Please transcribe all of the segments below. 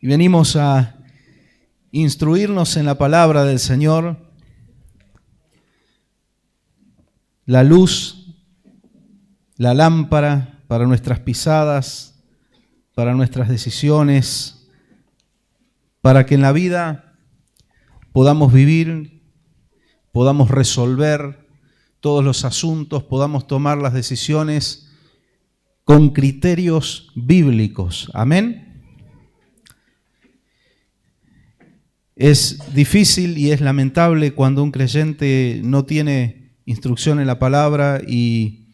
y venimos a instruirnos en la palabra del Señor. La luz, la lámpara para nuestras pisadas, para nuestras decisiones, para que en la vida podamos vivir, podamos resolver todos los asuntos, podamos tomar las decisiones con criterios bíblicos. Amén. Es difícil y es lamentable cuando un creyente no tiene instrucción en la palabra y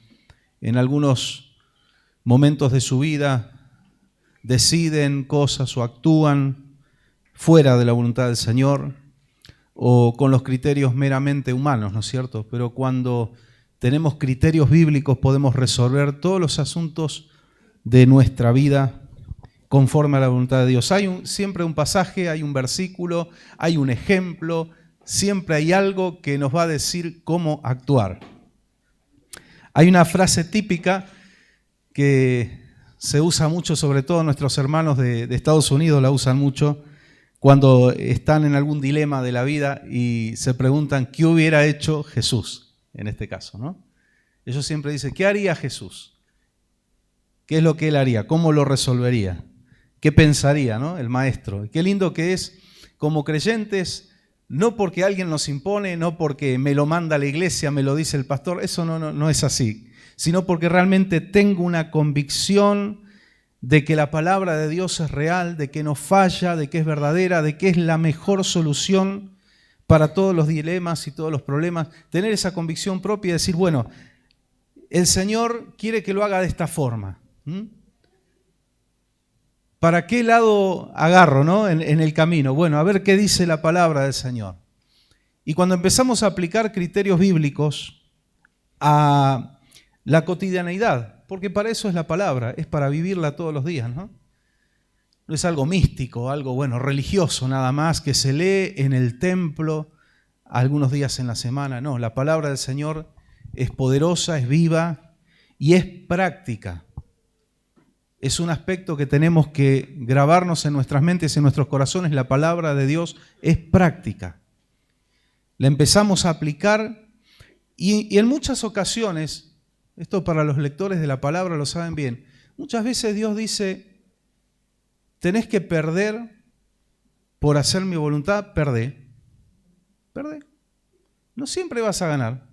en algunos momentos de su vida deciden cosas o actúan fuera de la voluntad del Señor o con los criterios meramente humanos, ¿no es cierto? Pero cuando tenemos criterios bíblicos podemos resolver todos los asuntos de nuestra vida conforme a la voluntad de Dios. Hay siempre un pasaje, hay un versículo, hay un ejemplo, siempre hay algo que nos va a decir cómo actuar. Hay una frase típica que se usa mucho, sobre todo nuestros hermanos de Estados Unidos la usan mucho, cuando están en algún dilema de la vida y se preguntan qué hubiera hecho Jesús, en este caso, ¿no? Ellos siempre dicen, ¿qué haría Jesús? ¿Qué es lo que él haría? ¿Cómo lo resolvería? ¿Qué pensaría, ¿no? El maestro? Qué lindo que es como creyentes, no porque alguien nos impone, no porque me lo manda la iglesia, me lo dice el pastor, eso no es así, sino porque realmente tengo una convicción de que la palabra de Dios es real, de que no falla, de que es verdadera, de que es la mejor solución para todos los dilemas y todos los problemas. Tener esa convicción propia y decir, bueno, el Señor quiere que lo haga de esta forma. ¿Para qué lado agarro, ¿no? en el camino? Bueno, a ver qué dice la palabra del Señor. Y cuando empezamos a aplicar criterios bíblicos a la cotidianeidad, porque para eso es la palabra, es para vivirla todos los días, ¿no? No es algo místico, algo, bueno, religioso nada más, que se lee en el templo algunos días en la semana. No, la palabra del Señor es poderosa, es viva y es práctica. Es un aspecto que tenemos que grabarnos en nuestras mentes, en nuestros corazones. La palabra de Dios es práctica. La empezamos a aplicar y en muchas ocasiones, esto para los lectores de la palabra lo saben bien, muchas veces Dios dice, tenés que perder por hacer mi voluntad, perdé. No siempre vas a ganar,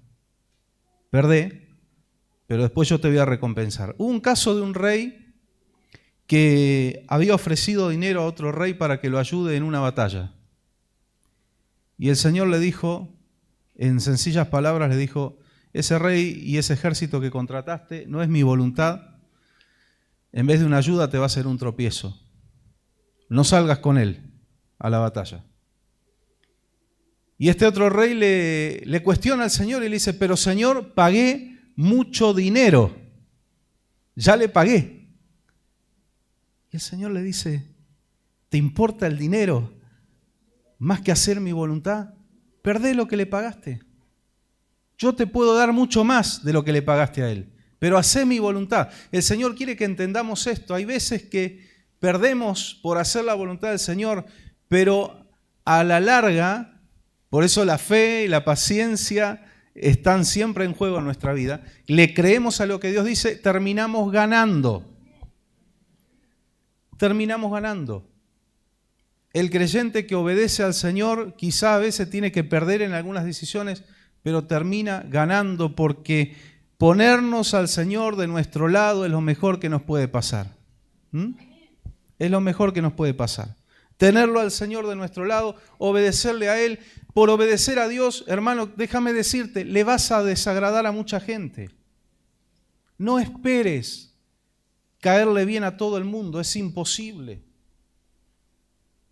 perdé, pero después yo te voy a recompensar. Hubo un caso de un rey que había ofrecido dinero a otro rey para que lo ayude en una batalla. Y el Señor le dijo, en sencillas palabras, le dijo, ese rey y ese ejército que contrataste no es mi voluntad, en vez de una ayuda te va a ser un tropiezo. No salgas con él a la batalla. Y este otro rey le cuestiona al Señor y le dice, pero Señor, pagué mucho dinero, ya le pagué. Y el Señor le dice, ¿te importa el dinero más que hacer mi voluntad? Perdé lo que le pagaste. Yo te puedo dar mucho más de lo que le pagaste a él, pero hacé mi voluntad. El Señor quiere que entendamos esto. Hay veces que perdemos por hacer la voluntad del Señor, pero a la larga, por eso la fe y la paciencia están siempre en juego en nuestra vida. Le creemos a lo que Dios dice, terminamos ganando. Terminamos ganando. El creyente que obedece al Señor quizá a veces tiene que perder en algunas decisiones, pero termina ganando porque ponernos al Señor de nuestro lado es lo mejor que nos puede pasar. Es lo mejor que nos puede pasar. Tenerlo al Señor de nuestro lado, obedecerle a Él. Por obedecer a Dios, hermano, déjame decirte, le vas a desagradar a mucha gente. No esperes caerle bien a todo el mundo, es imposible.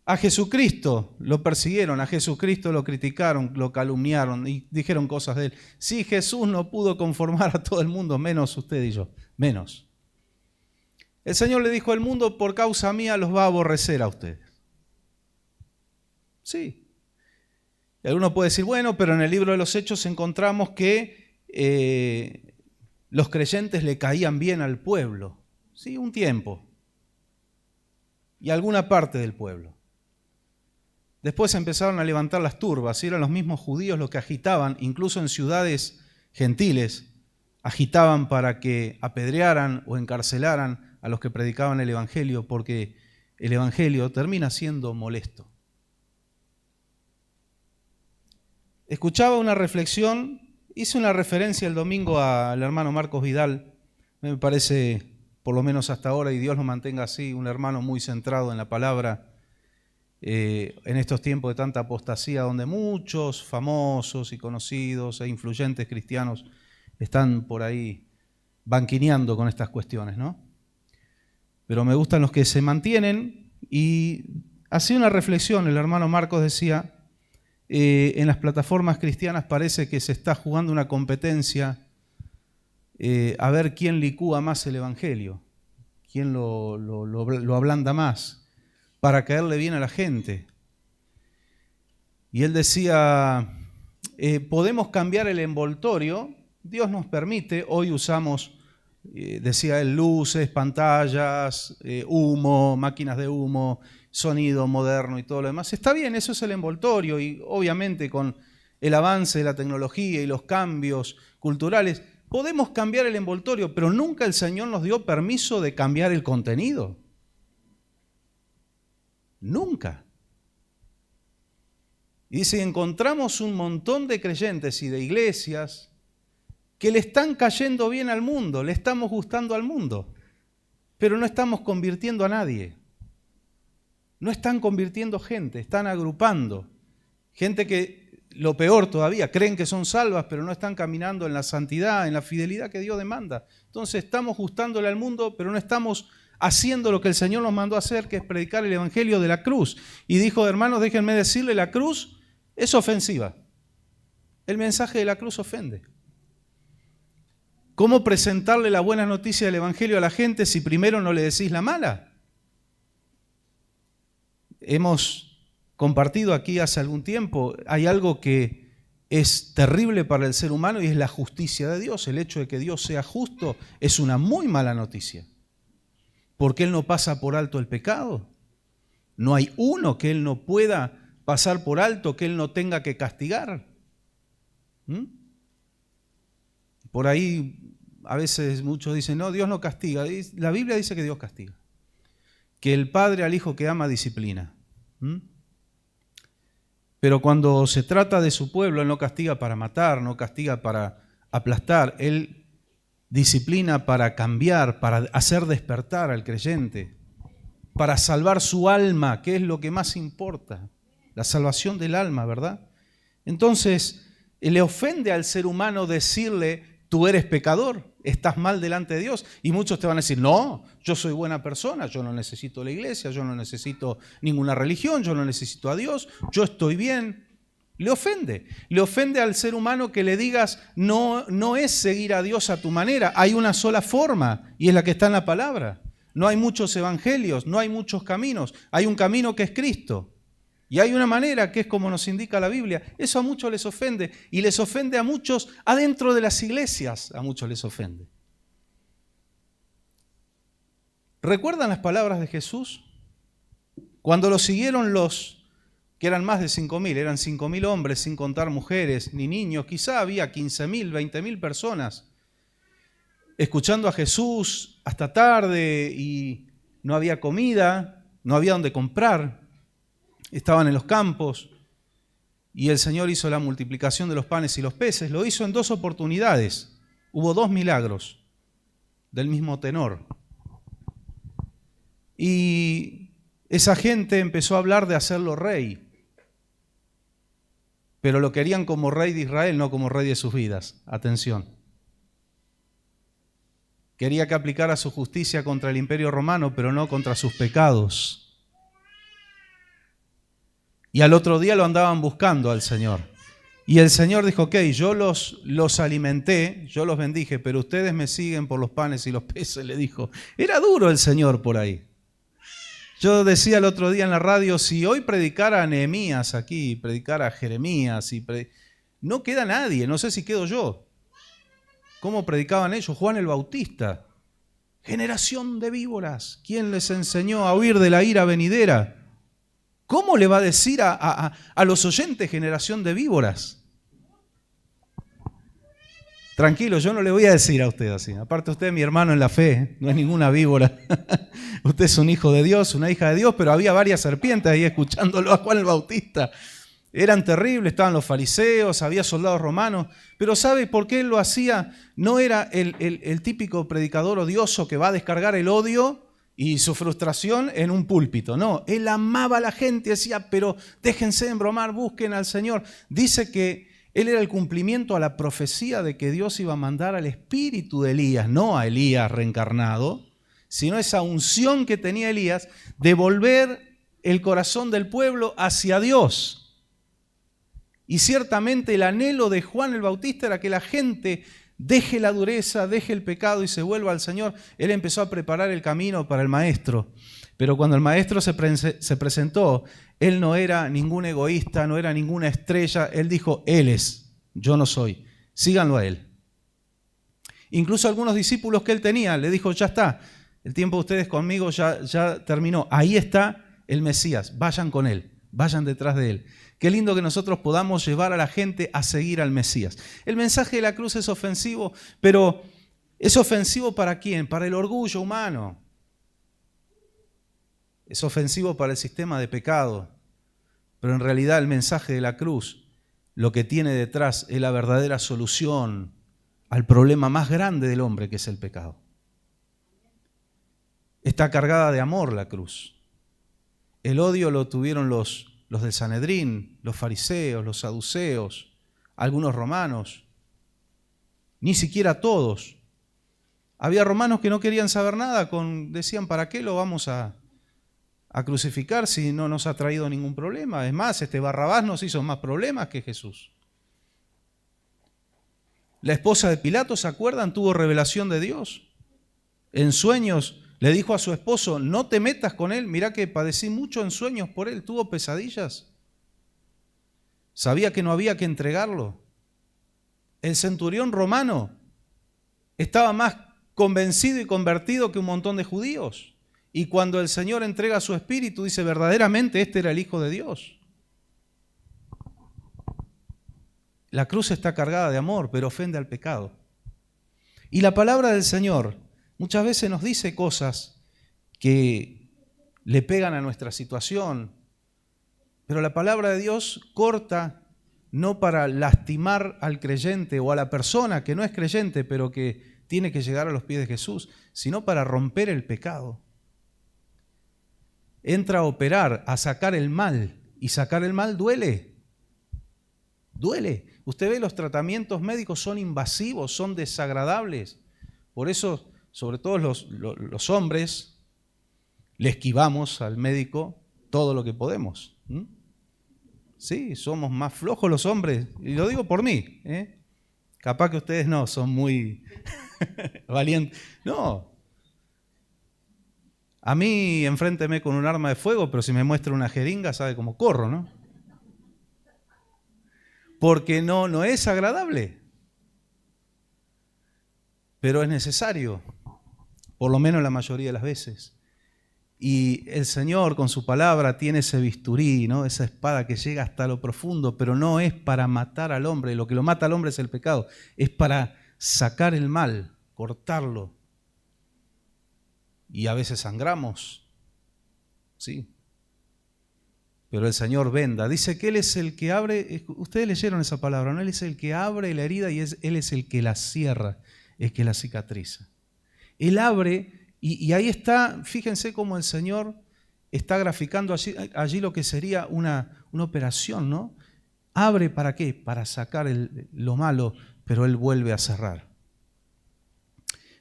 A Jesucristo lo persiguieron, a Jesucristo lo criticaron, lo calumniaron y dijeron cosas de él. Sí, Jesús no pudo conformar a todo el mundo, menos usted y yo, menos. El Señor le dijo, el mundo por causa mía los va a aborrecer a ustedes. Sí. Y alguno puede decir, bueno, pero en el libro de los Hechos encontramos que los creyentes le caían bien al pueblo. Sí, un tiempo. y alguna parte del pueblo. Después empezaron a levantar las turbas y eran los mismos judíos los que agitaban, incluso en ciudades gentiles, agitaban para que apedrearan o encarcelaran a los que predicaban el Evangelio, porque el Evangelio termina siendo molesto. Escuchaba una reflexión, hice una referencia el domingo al hermano Marcos Vidal, me parece, por lo menos hasta ahora, y Dios lo mantenga así, un hermano muy centrado en la palabra, en estos tiempos de tanta apostasía, donde muchos famosos y conocidos e influyentes cristianos están por ahí banquineando con estas cuestiones, ¿no? Pero me gustan los que se mantienen, y hacía una reflexión, el hermano Marcos decía, en las plataformas cristianas parece que se está jugando una competencia a ver quién licúa más el Evangelio, quién lo ablanda más, para caerle bien a la gente. Y él decía, podemos cambiar el envoltorio, Dios nos permite, hoy usamos, decía él, luces, pantallas, humo, máquinas de humo, sonido moderno y todo lo demás. Está bien, eso es el envoltorio, y obviamente con el avance de la tecnología y los cambios culturales, podemos cambiar el envoltorio, pero nunca el Señor nos dio permiso de cambiar el contenido. Nunca. Y dice, encontramos un montón de creyentes y de iglesias que le están cayendo bien al mundo, le estamos gustando al mundo, pero no estamos convirtiendo a nadie. No están convirtiendo gente, están agrupando. Gente que, lo peor todavía, creen que son salvas, pero no están caminando en la santidad, en la fidelidad que Dios demanda. Entonces estamos gustándole al mundo, pero no estamos haciendo lo que el Señor nos mandó a hacer, que es predicar el Evangelio de la cruz. Y dijo, hermanos, déjenme decirle, la cruz es ofensiva. El mensaje de la cruz ofende. ¿Cómo presentarle la buena noticia del Evangelio a la gente si primero no le decís la mala? Hemos compartido aquí hace algún tiempo, hay algo que es terrible para el ser humano y es la justicia de Dios. El hecho de que Dios sea justo es una muy mala noticia, porque Él no pasa por alto el pecado. No hay uno que Él no pueda pasar por alto, que Él no tenga que castigar. Por ahí a veces muchos dicen, no, Dios no castiga. La Biblia dice que Dios castiga, que el padre al hijo que ama disciplina. Pero cuando se trata de su pueblo, Él no castiga para matar, no castiga para aplastar, Él disciplina para cambiar, para hacer despertar al creyente, para salvar su alma, que es lo que más importa, la salvación del alma, ¿verdad? Entonces, le ofende al ser humano decirle, tú eres pecador, estás mal delante de Dios. Y muchos te van a decir, no, yo soy buena persona, yo no necesito la iglesia, yo no necesito ninguna religión, yo no necesito a Dios, yo estoy bien. Le ofende al ser humano que le digas, no es seguir a Dios a tu manera, hay una sola forma y es la que está en la palabra. No hay muchos evangelios, no hay muchos caminos, hay un camino que es Cristo. Y hay una manera que es como nos indica la Biblia. Eso a muchos les ofende, y les ofende a muchos adentro de las iglesias, a muchos les ofende. ¿Recuerdan las palabras de Jesús? Cuando lo siguieron los, que eran más de 5.000, eran 5.000 hombres sin contar mujeres ni niños, quizá había 15.000, 20.000 personas escuchando a Jesús hasta tarde y no había comida, no había donde comprar. Estaban en los campos y el Señor hizo la multiplicación de los panes y los peces. Lo hizo en 2 oportunidades. Hubo 2 milagros del mismo tenor. Y esa gente empezó a hablar de hacerlo rey. Pero lo querían como rey de Israel, no como rey de sus vidas. Atención. Quería que aplicara su justicia contra el imperio romano, pero no contra sus pecados. Y al otro día lo andaban buscando al Señor. Y el Señor dijo, ok, yo los alimenté, yo los bendije, pero ustedes me siguen por los panes y los peces, le dijo. Era duro el Señor por ahí. Yo decía el otro día en la radio, si hoy predicara a Nehemías aquí, predicara a Jeremías, no queda nadie, no sé si quedo yo. ¿Cómo predicaban ellos? Juan el Bautista, Generación de víboras, ¿quién les enseñó a huir de la ira venidera? ¿Cómo le va a decir a los oyentes generación de víboras? Tranquilo, yo no le voy a decir a usted así. Aparte usted es mi hermano en la fe, no es ninguna víbora. Usted es un hijo de Dios, una hija de Dios, pero había varias serpientes ahí escuchándolo a Juan el Bautista. Eran terribles, estaban los fariseos, había soldados romanos. Pero ¿sabe por qué él lo hacía? No era el típico predicador odioso que va a descargar el odio y su frustración en un púlpito. No, él amaba a la gente y decía, pero déjense embromar, busquen al Señor. Dice que él era el cumplimiento a la profecía de que Dios iba a mandar al espíritu de Elías, no a Elías reencarnado, sino esa unción que tenía Elías de volver el corazón del pueblo hacia Dios. Y ciertamente el anhelo de Juan el Bautista era que la gente deje la dureza, deje el pecado y se vuelva al Señor. Él empezó a preparar el camino para el maestro. Pero cuando el maestro se presentó, él no era ningún egoísta, no era ninguna estrella. Él dijo, Él es, yo no soy. Síganlo a Él. Incluso algunos discípulos que él tenía, le dijo, ya está, el tiempo de ustedes conmigo ya terminó. Ahí está el Mesías, vayan con Él, vayan detrás de Él. Qué lindo que nosotros podamos llevar a la gente a seguir al Mesías. El mensaje de la cruz es ofensivo, pero ¿es ofensivo para quién? Para el orgullo humano. Es ofensivo para el sistema de pecado, pero en realidad el mensaje de la cruz lo que tiene detrás es la verdadera solución al problema más grande del hombre, que es el pecado. Está cargada de amor la cruz. El odio lo tuvieron los del Sanedrín, los fariseos, los saduceos, algunos romanos, ni siquiera todos. Había romanos que no querían saber nada, decían, ¿para qué lo vamos a crucificar si no nos ha traído ningún problema? Es más, Barrabás nos hizo más problemas que Jesús. La esposa de Pilato, ¿se acuerdan? Tuvo revelación de Dios. En sueños le dijo a su esposo, no te metas con él, mirá que padecí mucho en sueños por él, tuvo pesadillas. Sabía que no había que entregarlo. El centurión romano estaba más convencido y convertido que un montón de judíos. Y cuando el Señor entrega su espíritu, dice, verdaderamente este era el Hijo de Dios. La cruz está cargada de amor, pero ofende al pecado. Y la palabra del Señor muchas veces nos dice cosas que le pegan a nuestra situación, pero la palabra de Dios corta no para lastimar al creyente o a la persona que no es creyente, pero que tiene que llegar a los pies de Jesús, sino para romper el pecado. Entra a operar, a sacar el mal, y sacar el mal duele. Duele. Usted ve, los tratamientos médicos son invasivos, son desagradables. Por eso, sobre todo los hombres, le esquivamos al médico todo lo que podemos. Sí, somos más flojos los hombres, y lo digo por mí. Capaz que ustedes no, son muy valientes. No. A mí enfrénteme con un arma de fuego, pero si me muestra una jeringa, sabe cómo corro, ¿no? Porque no es agradable, pero es necesario, por lo menos la mayoría de las veces. Y el Señor con su palabra tiene ese bisturí, ¿no? Esa espada que llega hasta lo profundo, pero no es para matar al hombre. Lo que lo mata al hombre es el pecado. Es para sacar el mal, cortarlo. Y a veces sangramos, sí. Pero el Señor venda. Dice que Él es el que abre, ustedes leyeron esa palabra, ¿no? Él es el que abre la herida y Él es el que la cierra, el que la cicatriza. Él abre y ahí está, fíjense cómo el Señor está graficando allí lo que sería una operación, ¿no? Abre ¿para qué? Para sacar lo malo, pero Él vuelve a cerrar.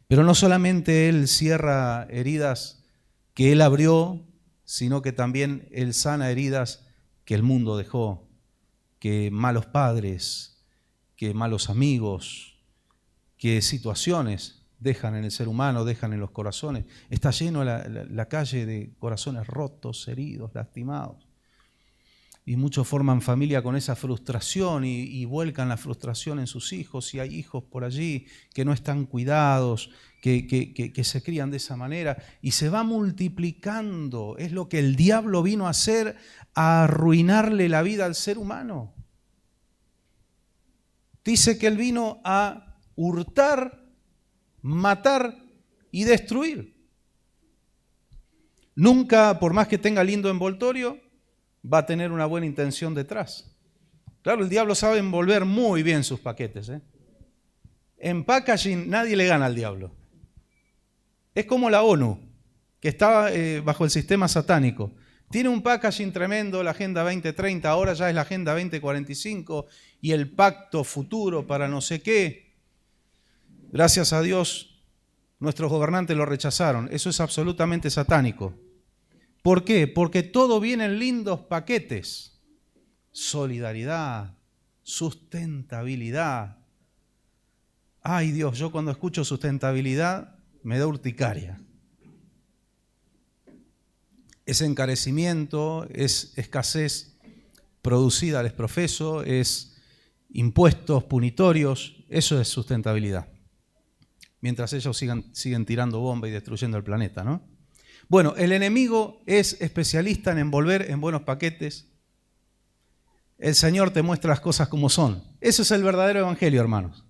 Pero no solamente Él cierra heridas que Él abrió, sino que también Él sana heridas que el mundo dejó, que malos padres, que malos amigos, que situaciones dejan en el ser humano, dejan en los corazones. Está lleno la calle de corazones rotos, heridos, lastimados. y muchos forman familia con esa frustración y vuelcan la frustración en sus hijos, y hay hijos por allí que no están cuidados, que se crían de esa manera, y se va multiplicando. Es lo que el diablo vino a hacer, a arruinarle la vida al ser humano. Dice que él vino a hurtar, matar y destruir. Nunca, por más que tenga lindo envoltorio, va a tener una buena intención detrás. Claro, el diablo sabe envolver muy bien sus paquetes, ¿eh? En packaging nadie le gana al diablo. Es como la ONU, que está bajo el sistema satánico. Tiene un packaging tremendo, la Agenda 2030, ahora ya es la Agenda 2045 y el pacto futuro para no sé qué. Gracias a Dios, nuestros gobernantes lo rechazaron. Eso es absolutamente satánico. ¿Por qué? Porque todo viene en lindos paquetes. Solidaridad, sustentabilidad. Ay Dios, yo cuando escucho sustentabilidad me da urticaria. Es encarecimiento, es escasez producida, les profeso, es impuestos punitorios, eso es sustentabilidad. Mientras ellos siguen tirando bomba y destruyendo el planeta, ¿no? Bueno, el enemigo es especialista en envolver en buenos paquetes. El Señor te muestra las cosas como son. Eso es el verdadero evangelio, hermanos.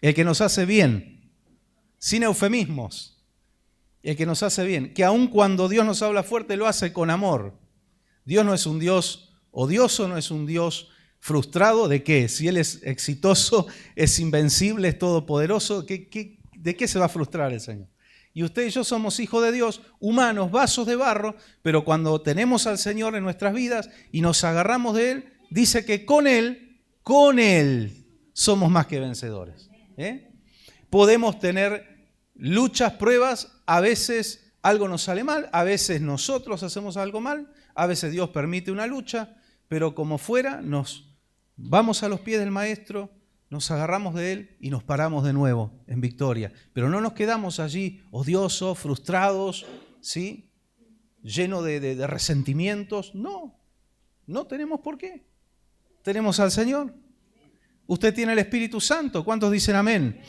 El que nos hace bien, sin eufemismos. El que nos hace bien, que aun cuando Dios nos habla fuerte, lo hace con amor. Dios no es un Dios odioso, no es un Dios frustrado. ¿De qué? Si Él es exitoso, es invencible, es todopoderoso, ¿de qué se va a frustrar el Señor? Y usted y yo somos hijos de Dios, humanos, vasos de barro, pero cuando tenemos al Señor en nuestras vidas y nos agarramos de Él, dice que con Él somos más que vencedores. Podemos tener luchas, pruebas, a veces algo nos sale mal, a veces nosotros hacemos algo mal, a veces Dios permite una lucha, pero como fuera, nos vamos a los pies del Maestro, nos agarramos de Él y nos paramos de nuevo en victoria. Pero no nos quedamos allí odiosos, frustrados, ¿sí? Llenos de resentimientos. No tenemos por qué. Tenemos al Señor. Usted tiene el Espíritu Santo. ¿Cuántos dicen amén?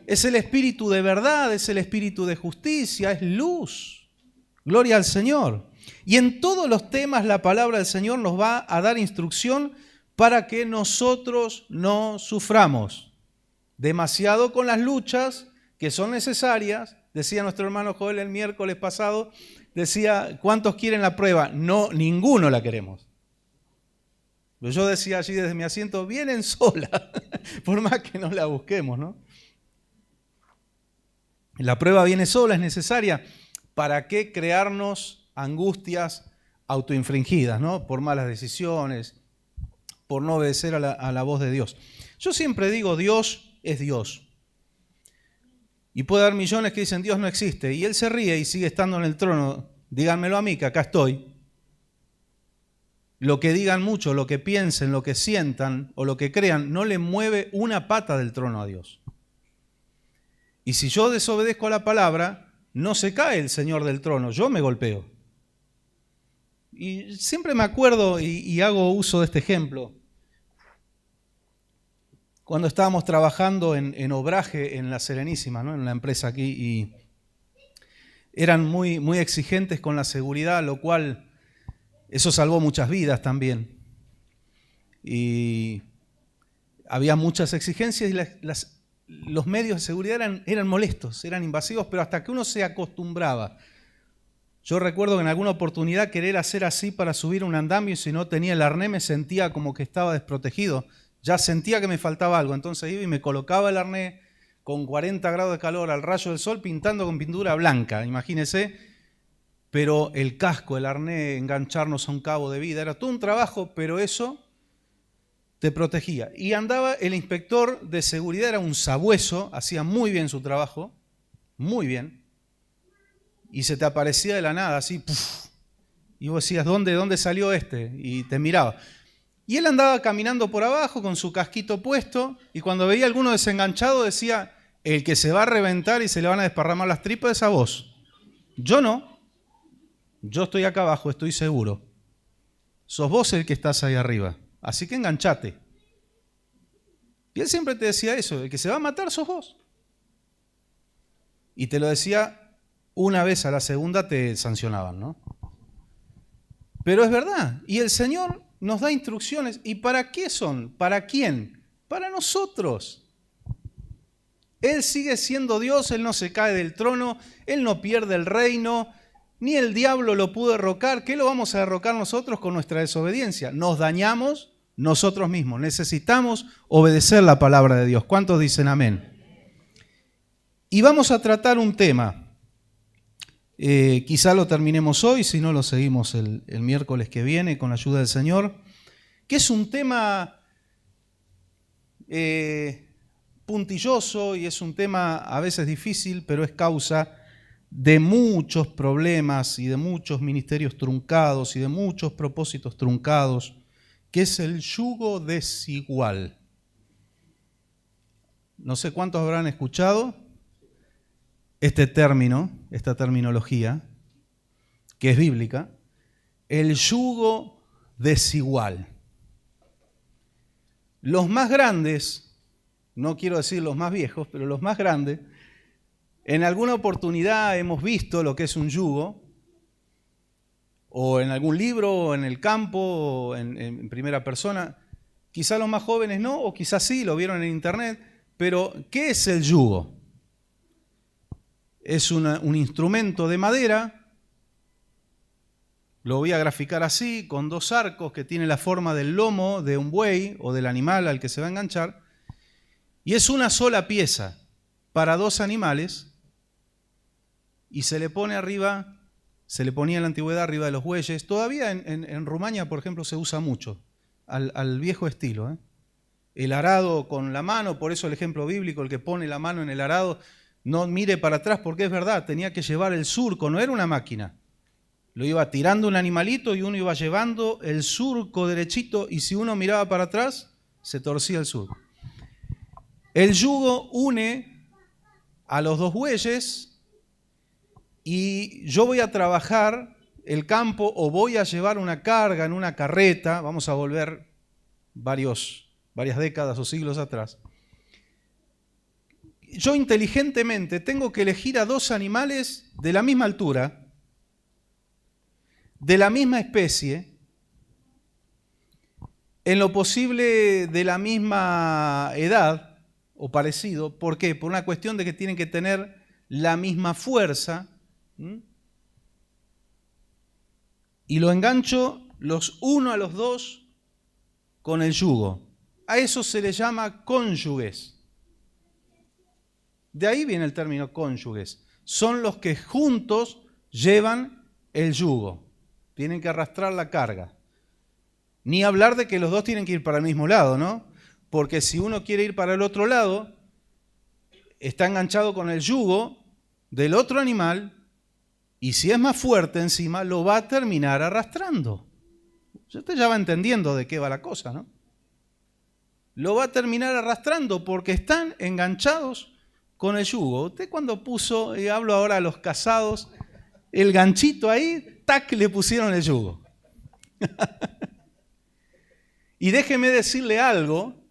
Es el Espíritu de verdad, es el Espíritu de justicia, es luz. Gloria al Señor. Y en todos los temas la palabra del Señor nos va a dar instrucción para que nosotros no suframos demasiado con las luchas que son necesarias. Decía nuestro hermano Joel el miércoles pasado, decía, ¿cuántos quieren la prueba? No, ninguno la queremos. Pero yo decía allí desde mi asiento, vienen sola, por más que no la busquemos, ¿no? La prueba viene sola, es necesaria. ¿Para qué crearnos angustias autoinfringidas, ¿no? Por malas decisiones, por no obedecer a la voz de Dios. Yo siempre digo, Dios es Dios. Y puede haber millones que dicen, Dios no existe. Y Él se ríe y sigue estando en el trono. Díganmelo a mí, que acá estoy. Lo que digan mucho, lo que piensen, lo que sientan o lo que crean, no le mueve una pata del trono a Dios. Y si yo desobedezco a la palabra, no se cae el Señor del trono, yo me golpeo. Y siempre me acuerdo y hago uso de este ejemplo. Cuando estábamos trabajando en obraje en La Serenísima, ¿no? En la empresa aquí, y eran muy, muy exigentes con la seguridad, lo cual eso salvó muchas vidas también. Y había muchas exigencias y los medios de seguridad eran molestos, eran invasivos, pero hasta que uno se acostumbraba. Yo recuerdo que en alguna oportunidad querer hacer así para subir un andamio y si no tenía el arnés me sentía como que estaba desprotegido. Ya sentía que me faltaba algo, entonces iba y me colocaba el arnés con 40 grados de calor al rayo del sol pintando con pintura blanca, imagínese. Pero el casco, el arnés, engancharnos a un cabo de vida, era todo un trabajo, pero eso te protegía. Y andaba el inspector de seguridad, era un sabueso, hacía muy bien su trabajo, muy bien. Y se te aparecía de la nada, así, ¡puf! Y vos decías, ¿dónde salió este? Y te miraba. Y él andaba caminando por abajo con su casquito puesto, y cuando veía a alguno desenganchado decía, el que se va a reventar y se le van a desparramar las tripas es a vos. Yo no. Yo estoy acá abajo, estoy seguro. sos vos el que estás ahí arriba. Así que enganchate. Y él siempre te decía eso, el que se va a matar sos vos. Y te lo decía una vez, a la segunda te sancionaban, ¿no? Pero es verdad. Y el Señor nos da instrucciones. ¿Y para qué son? ¿Para quién? Para nosotros. Él sigue siendo Dios, Él no se cae del trono, Él no pierde el reino, ni el diablo lo pudo derrocar. ¿Qué lo vamos a derrocar nosotros con nuestra desobediencia? Nos dañamos nosotros mismos. Necesitamos obedecer la palabra de Dios. ¿Cuántos dicen amén? Y vamos a tratar un tema. Quizá lo terminemos hoy, si no lo seguimos el miércoles que viene con la ayuda del Señor, que es un tema puntilloso y es un tema a veces difícil, pero es causa de muchos problemas y de muchos ministerios truncados y de muchos propósitos truncados, que es el yugo desigual. No sé cuántos habrán escuchado este término, esta terminología, que es bíblica, el yugo desigual. Los más grandes, no quiero decir los más viejos, pero los más grandes, en alguna oportunidad hemos visto lo que es un yugo, o en algún libro, o en el campo, o en primera persona. Quizá los más jóvenes no, o quizás sí, lo vieron en internet, pero ¿qué es el yugo? Es un instrumento de madera, lo voy a graficar así, con dos arcos que tiene la forma del lomo de un buey o del animal al que se va a enganchar, y es una sola pieza para dos animales, y se le pone arriba, se le ponía en la antigüedad arriba de los bueyes. Todavía en Rumania, por ejemplo, se usa mucho, al viejo estilo, ¿eh? El arado con la mano, por eso el ejemplo bíblico, el que pone la mano en el arado, no mire para atrás, porque es verdad, tenía que llevar el surco, no era una máquina. Lo iba tirando un animalito y uno iba llevando el surco derechito, y si uno miraba para atrás, se torcía el surco. El yugo une a los dos bueyes, y yo voy a trabajar el campo o voy a llevar una carga en una carreta, vamos a volver varias décadas o siglos atrás. Yo inteligentemente tengo que elegir a dos animales de la misma altura, de la misma especie, en lo posible de la misma edad o parecido. ¿Por qué? Por una cuestión de que tienen que tener la misma fuerza. Y lo engancho los uno a los dos con el yugo. A eso se le llama cónyuges. De ahí viene el término cónyuges. Son los que juntos llevan el yugo. Tienen que arrastrar la carga. Ni hablar de que los dos tienen que ir para el mismo lado, ¿no? Porque si uno quiere ir para el otro lado, está enganchado con el yugo del otro animal, y si es más fuerte encima, lo va a terminar arrastrando. Usted ya va entendiendo de qué va la cosa, ¿no? Lo va a terminar arrastrando porque están enganchados con el yugo. Usted cuando puso, y hablo ahora a los casados, el ganchito ahí, tac, le pusieron el yugo. Y déjeme decirle algo,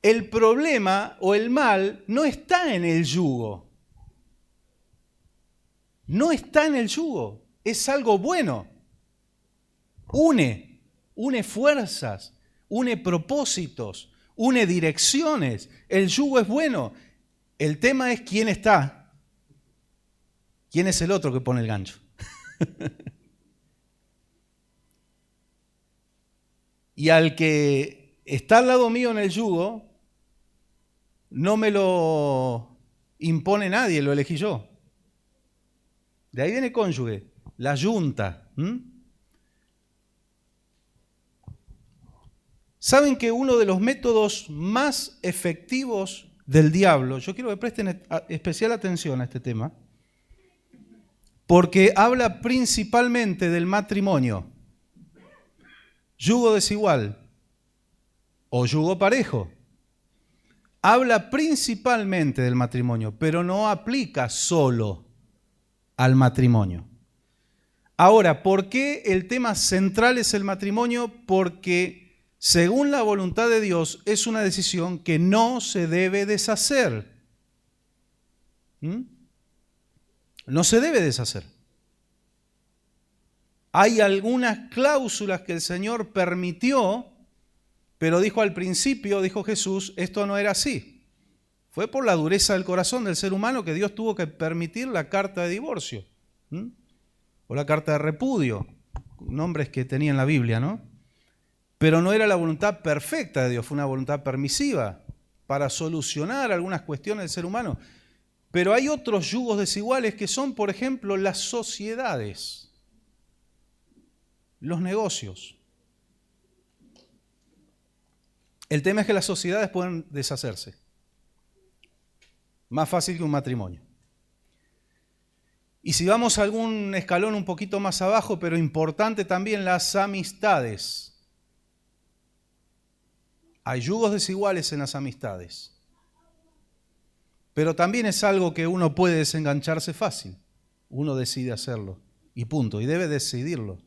el problema o el mal no está en el yugo. No está en el yugo, es algo bueno. Une fuerzas, une propósitos, une direcciones. El yugo es bueno. El tema es quién está. ¿Quién es el otro que pone el gancho? Y al que está al lado mío en el yugo, no me lo impone nadie, lo elegí yo. De ahí viene cónyuge, la yunta. ¿Saben que uno de los métodos más efectivos del diablo, yo quiero que presten especial atención a este tema, porque habla principalmente del matrimonio, yugo desigual o yugo parejo, habla principalmente del matrimonio, pero no aplica solo al matrimonio. Ahora, ¿por qué el tema central es el matrimonio? Porque según la voluntad de Dios es una decisión que no se debe deshacer. No se debe deshacer. Hay algunas cláusulas que el Señor permitió, pero dijo al principio, dijo Jesús, esto no era así. Fue por la dureza del corazón del ser humano que Dios tuvo que permitir la carta de divorcio. O la carta de repudio, nombres que tenía en la Biblia, ¿no? Pero no era la voluntad perfecta de Dios, fue una voluntad permisiva para solucionar algunas cuestiones del ser humano. Pero hay otros yugos desiguales que son, por ejemplo, las sociedades, los negocios. El tema es que las sociedades pueden deshacerse. Más fácil que un matrimonio. Y si vamos a algún escalón un poquito más abajo, pero importante también, las amistades. Hay yugos desiguales en las amistades. Pero también es algo que uno puede desengancharse fácil. Uno decide hacerlo y punto, y debe decidirlo.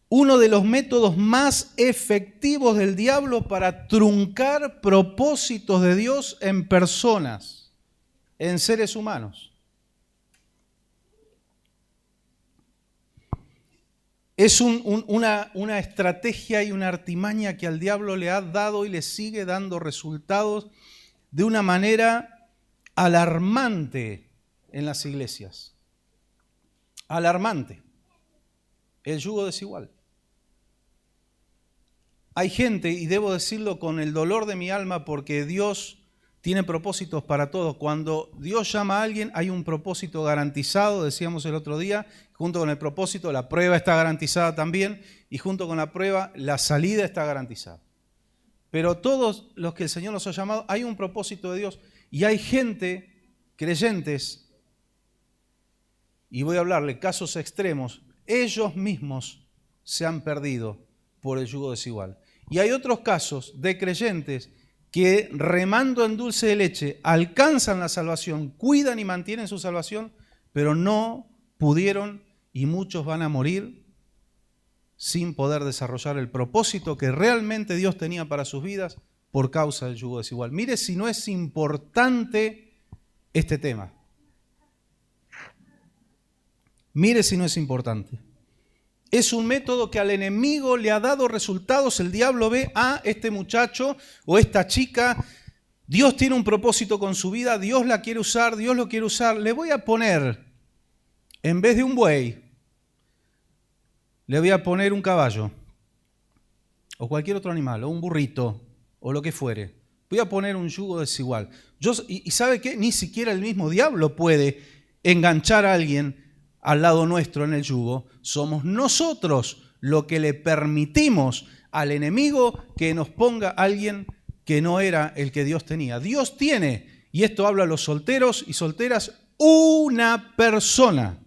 Uno de los métodos más efectivos del diablo para truncar propósitos de Dios en personas, en seres humanos. Es una estrategia y una artimaña que al diablo le ha dado y le sigue dando resultados de una manera alarmante en las iglesias. Alarmante. El yugo desigual. Hay gente, y debo decirlo con el dolor de mi alma, porque Dios tiene propósitos para todos. Cuando Dios llama a alguien, hay un propósito garantizado, decíamos el otro día. Junto con el propósito, la prueba está garantizada también, y junto con la prueba, la salida está garantizada. Pero todos los que el Señor nos ha llamado, hay un propósito de Dios, y hay gente, creyentes, y voy a hablarle casos extremos, ellos mismos se han perdido por el yugo desigual. Y hay otros casos de creyentes que remando en dulce de leche alcanzan la salvación, cuidan y mantienen su salvación, pero no pudieron y muchos van a morir sin poder desarrollar el propósito que realmente Dios tenía para sus vidas por causa del yugo desigual. Mire si no es importante este tema. Mire si no es importante. Es un método que al enemigo le ha dado resultados. El diablo ve a este muchacho o esta chica. Dios tiene un propósito con su vida. Dios la quiere usar. Dios lo quiere usar. Le voy a poner, en vez de un buey, le voy a poner un caballo. O cualquier otro animal. O un burrito. O lo que fuere. Voy a poner un yugo desigual. ¿Y sabe qué? Ni siquiera el mismo diablo puede enganchar a alguien al lado nuestro en el yugo. Somos nosotros lo que le permitimos al enemigo que nos ponga a alguien que no era el que Dios tenía. Dios tiene, y esto habla a los solteros y solteras, una persona.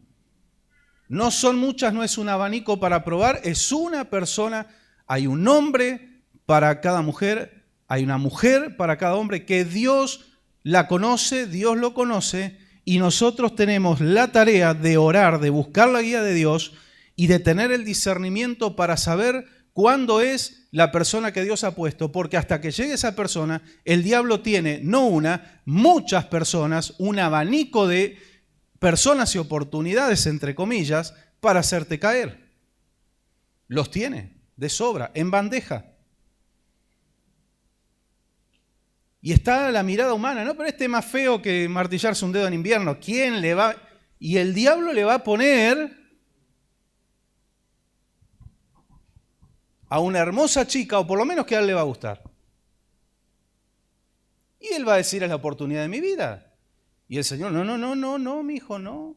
No son muchas, no es un abanico para probar, es una persona. Hay un hombre para cada mujer, hay una mujer para cada hombre, que Dios la conoce, Dios lo conoce. Y nosotros tenemos la tarea de orar, de buscar la guía de Dios y de tener el discernimiento para saber cuándo es la persona que Dios ha puesto. Porque hasta que llegue esa persona, el diablo tiene, no una, muchas personas, un abanico de personas y oportunidades, entre comillas, para hacerte caer. Los tiene, de sobra, en bandeja. Y está la mirada humana, ¿no? Pero este es más feo que martillarse un dedo en invierno. ¿Quién le va? Y el diablo le va a poner a una hermosa chica, o por lo menos que a él le va a gustar. Y él va a decir, es la oportunidad de mi vida. Y el Señor, no, mi hijo, no.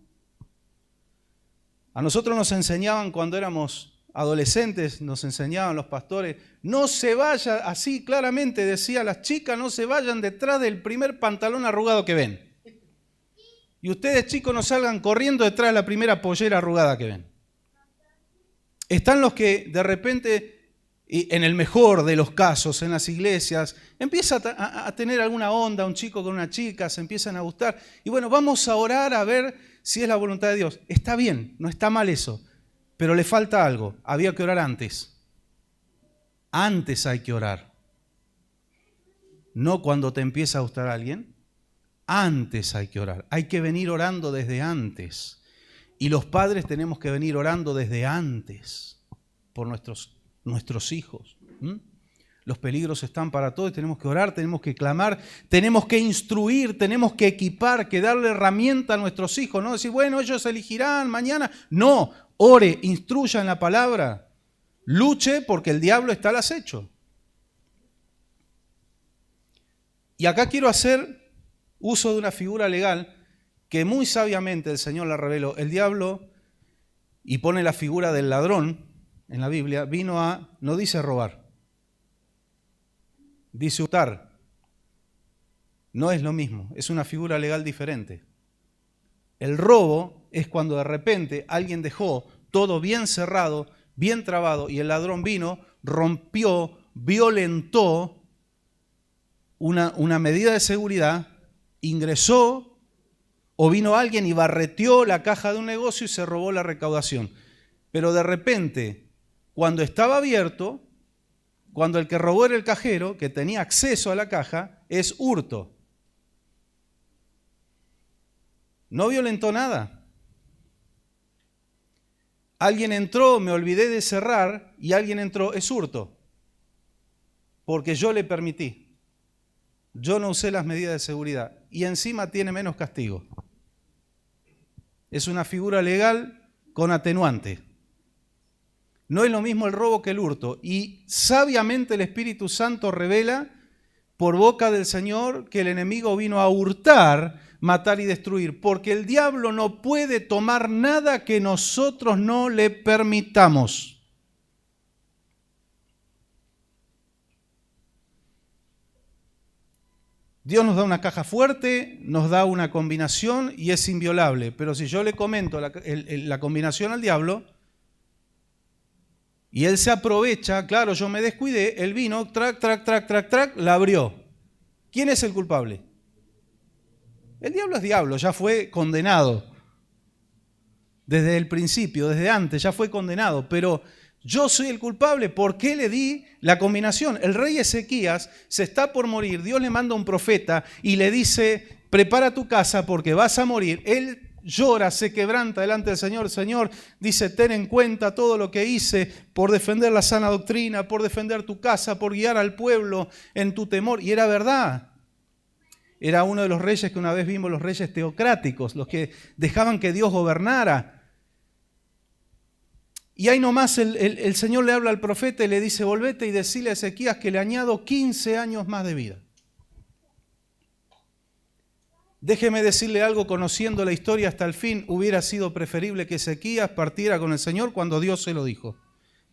A nosotros nos enseñaban cuando éramos adolescentes, nos enseñaban los pastores, no se vaya, así claramente decía las chicas, no se vayan detrás del primer pantalón arrugado que ven. Y ustedes chicos no salgan corriendo detrás de la primera pollera arrugada que ven. Están los que de repente, y en el mejor de los casos, en las iglesias, empieza a tener alguna onda un chico con una chica, se empiezan a gustar. Y bueno, vamos a orar a ver si es la voluntad de Dios, está bien, no está mal eso, pero le falta algo, había que orar antes. Antes hay que orar. No cuando te empieza a gustar a alguien, antes hay que orar. Hay que venir orando desde antes. Y los padres tenemos que venir orando desde antes por nuestros hijos. Los peligros están para todos y tenemos que orar, tenemos que clamar, tenemos que instruir, tenemos que equipar, que darle herramienta a nuestros hijos. No decir, bueno, ellos elegirán mañana. No, ore, instruya en la palabra. Luche porque el diablo está al acecho. Y acá quiero hacer uso de una figura legal que muy sabiamente el Señor la reveló. El diablo, y pone la figura del ladrón en la Biblia, vino a, no dice robar, dice hurtar. No es lo mismo, es una figura legal diferente. El robo es cuando de repente alguien dejó todo bien cerrado, bien trabado, y el ladrón vino, rompió, violentó una medida de seguridad, ingresó, o vino alguien y barreteó la caja de un negocio y se robó la recaudación. Pero de repente, cuando estaba abierto, cuando el que robó era el cajero, que tenía acceso a la caja, es hurto. No violentó nada. Alguien entró, me olvidé de cerrar, y alguien entró, es hurto. Porque yo le permití. Yo no usé las medidas de seguridad. Y encima tiene menos castigo. Es una figura legal con atenuante. No es lo mismo el robo que el hurto. Y sabiamente el Espíritu Santo revela por boca del Señor que el enemigo vino a hurtar, matar y destruir. Porque el diablo no puede tomar nada que nosotros no le permitamos. Dios nos da una caja fuerte, nos da una combinación y es inviolable. Pero si yo le comento la combinación al diablo y él se aprovecha, claro, yo me descuidé, él vino, trac, la abrió. ¿Quién es el culpable? El diablo es diablo, ya fue condenado. Desde el principio, desde antes, ya fue condenado. Pero yo soy el culpable porque le di la combinación. El rey Ezequías se está por morir. Dios le manda un profeta y le dice, prepara tu casa porque vas a morir. Él llora, se quebranta delante del Señor. El Señor dice, ten en cuenta todo lo que hice por defender la sana doctrina, por defender tu casa, por guiar al pueblo en tu temor. Y era verdad. Era uno de los reyes que una vez vimos, los reyes teocráticos, los que dejaban que Dios gobernara. Y ahí nomás el Señor le habla al profeta y le dice, volvete y decile a Ezequías que le añado 15 años más de vida. Déjeme decirle algo, conociendo la historia hasta el fin, hubiera sido preferible que Ezequías partiera con el Señor cuando Dios se lo dijo.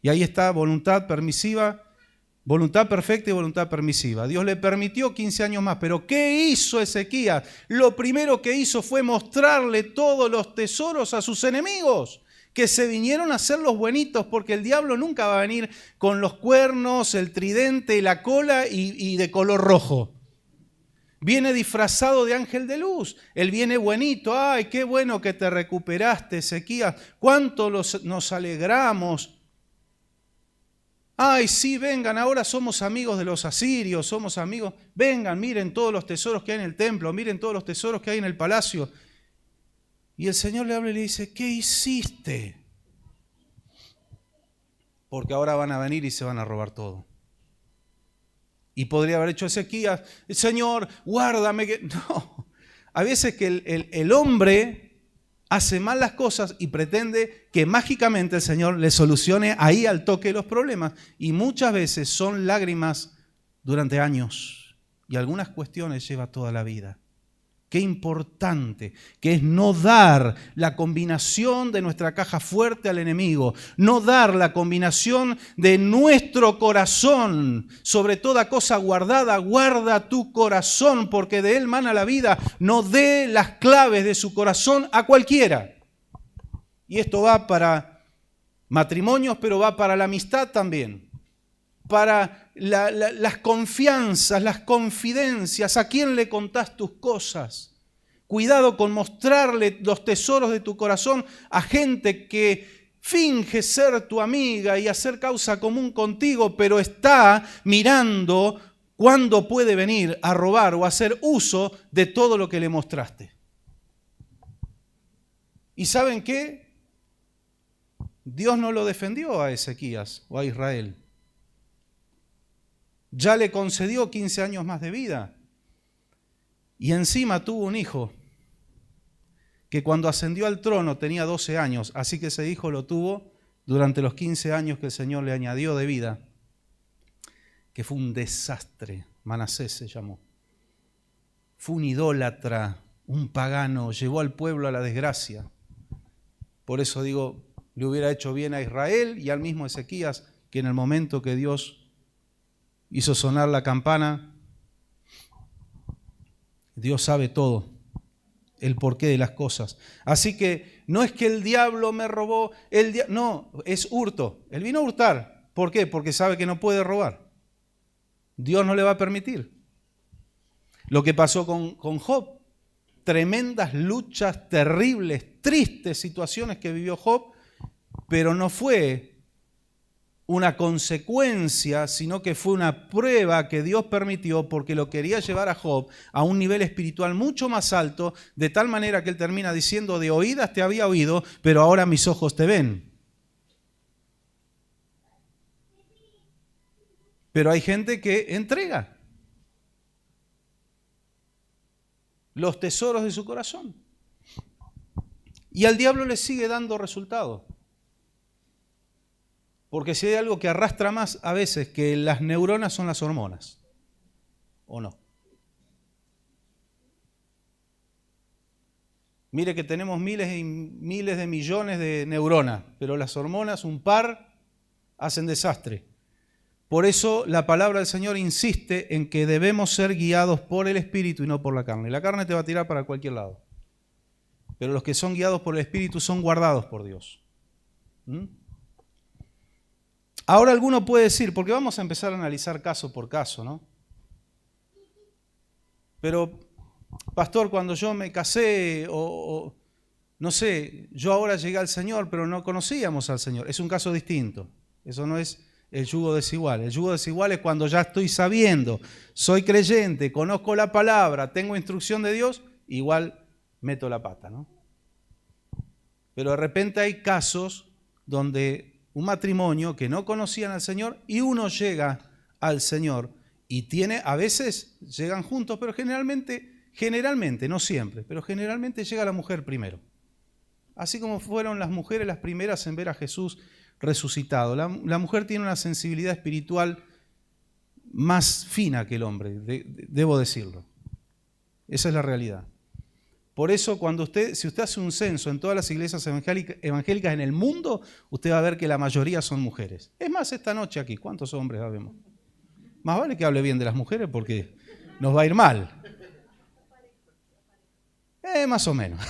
Y ahí está, voluntad permisiva, voluntad perfecta y voluntad permisiva. Dios le permitió 15 años más, pero ¿qué hizo Ezequías? Lo primero que hizo fue mostrarle todos los tesoros a sus enemigos, que se vinieron a hacer los buenitos, porque el diablo nunca va a venir con los cuernos, el tridente, la cola y de color rojo. Viene disfrazado de ángel de luz. Él viene buenito. ¡Ay, qué bueno que te recuperaste, Ezequías! ¡Cuánto nos alegramos! ¡Ay, sí, vengan! Ahora somos amigos de los asirios, somos amigos. Vengan, miren todos los tesoros que hay en el templo, miren todos los tesoros que hay en el palacio. Y el Señor le habla y le dice, ¿qué hiciste? Porque ahora van a venir y se van a robar todo. Y podría haber hecho Ezequías, Señor, guárdame. No, a veces que el hombre hace mal las cosas y pretende que mágicamente el Señor le solucione ahí al toque los problemas. Y muchas veces son lágrimas durante años. Y algunas cuestiones lleva toda la vida. Qué importante que es no dar la combinación de nuestra caja fuerte al enemigo, no dar la combinación de nuestro corazón, sobre toda cosa guardada, guarda tu corazón, porque de él mana la vida. No dé las claves de su corazón a cualquiera. Y esto va para matrimonios, pero va para la amistad también. Para las confianzas, las confidencias, ¿a quién le contás tus cosas? Cuidado con mostrarle los tesoros de tu corazón a gente que finge ser tu amiga y hacer causa común contigo, pero está mirando cuándo puede venir a robar o a hacer uso de todo lo que le mostraste. ¿Y saben qué? Dios no lo defendió a Ezequías o a Israel. Ya le concedió 15 años más de vida. Y encima tuvo un hijo que cuando ascendió al trono tenía 12 años, así que ese hijo lo tuvo durante los 15 años que el Señor le añadió de vida, que fue un desastre. Manasés se llamó. Fue un idólatra, un pagano, llevó al pueblo a la desgracia. Por eso digo, le hubiera hecho bien a Israel y al mismo Ezequías, que en el momento que Dios hizo sonar la campana, Dios sabe todo, el porqué de las cosas. Así que no es que el diablo me robó, no, es hurto. Él vino a hurtar. ¿Por qué? Porque sabe que no puede robar. Dios no le va a permitir. Lo que pasó con Job, tremendas luchas, terribles, tristes situaciones que vivió Job, pero no fue una consecuencia, sino que fue una prueba que Dios permitió porque lo quería llevar a Job a un nivel espiritual mucho más alto, de tal manera que él termina diciendo, de oídas te había oído, pero ahora mis ojos te ven. Pero hay gente que entrega los tesoros de su corazón y al diablo le sigue dando resultados. Porque si hay algo que arrastra más a veces que las neuronas son las hormonas, ¿o no? Mire que tenemos miles y miles de millones de neuronas, pero las hormonas, un par, hacen desastre. Por eso la palabra del Señor insiste en que debemos ser guiados por el Espíritu y no por la carne. La carne te va a tirar para cualquier lado, pero los que son guiados por el Espíritu son guardados por Dios. Ahora alguno puede decir, porque vamos a empezar a analizar caso por caso, ¿no? Pero, pastor, cuando yo me casé o no sé, yo ahora llegué al Señor, pero no conocíamos al Señor. Es un caso distinto. Eso no es el yugo desigual. El yugo desigual es cuando ya estoy sabiendo, soy creyente, conozco la palabra, tengo instrucción de Dios, igual meto la pata, ¿no? Pero de repente hay casos donde un matrimonio que no conocían al Señor y uno llega al Señor y tiene, a veces llegan juntos, pero generalmente, no siempre, pero generalmente llega la mujer primero. Así como fueron las mujeres las primeras en ver a Jesús resucitado. La mujer tiene una sensibilidad espiritual más fina que el hombre, debo decirlo. Esa es la realidad. Por eso, si usted hace un censo en todas las iglesias evangélicas en el mundo, usted va a ver que la mayoría son mujeres. Es más, esta noche aquí, ¿cuántos hombres habemos? Más vale que hable bien de las mujeres porque nos va a ir mal. Más o menos.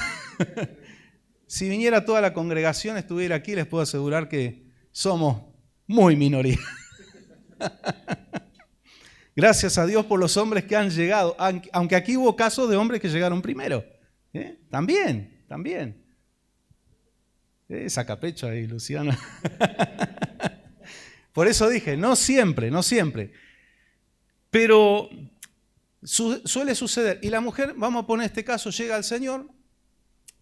Si viniera toda la congregación, estuviera aquí, les puedo asegurar que somos muy minoría. Gracias a Dios por los hombres que han llegado, aunque aquí hubo casos de hombres que llegaron primero. También. Saca pecho ahí, Luciana. Por eso dije, no siempre. Pero suele suceder. Y la mujer, vamos a poner este caso, llega al Señor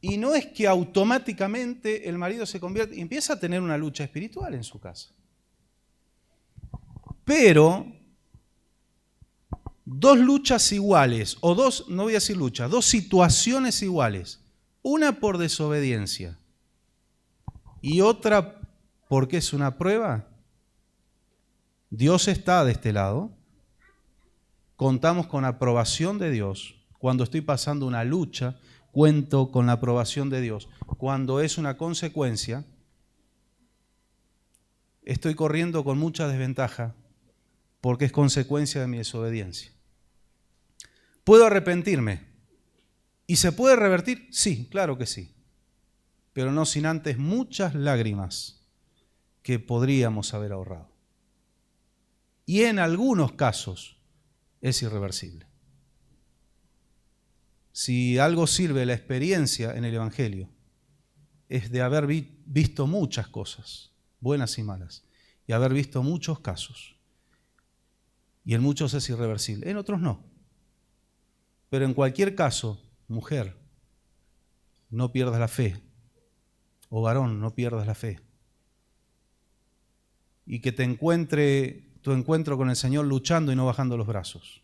y no es que automáticamente el marido se convierte y empieza a tener una lucha espiritual en su casa. Pero dos luchas iguales, o dos, no voy a decir luchas, dos situaciones iguales. Una por desobediencia y otra porque es una prueba. Dios está de este lado. Contamos con la aprobación de Dios. Cuando estoy pasando una lucha, cuento con la aprobación de Dios. Cuando es una consecuencia, estoy corriendo con mucha desventaja porque es consecuencia de mi desobediencia. ¿Puedo arrepentirme? ¿Y se puede revertir? Sí, claro que sí. Pero no sin antes muchas lágrimas que podríamos haber ahorrado. Y en algunos casos es irreversible. Si algo sirve la experiencia en el Evangelio, es de haber visto muchas cosas, buenas y malas, y haber visto muchos casos. Y en muchos es irreversible, en otros no. Pero en cualquier caso, mujer, no pierdas la fe. O varón, no pierdas la fe. Y que te encuentre tu encuentro con el Señor luchando y no bajando los brazos.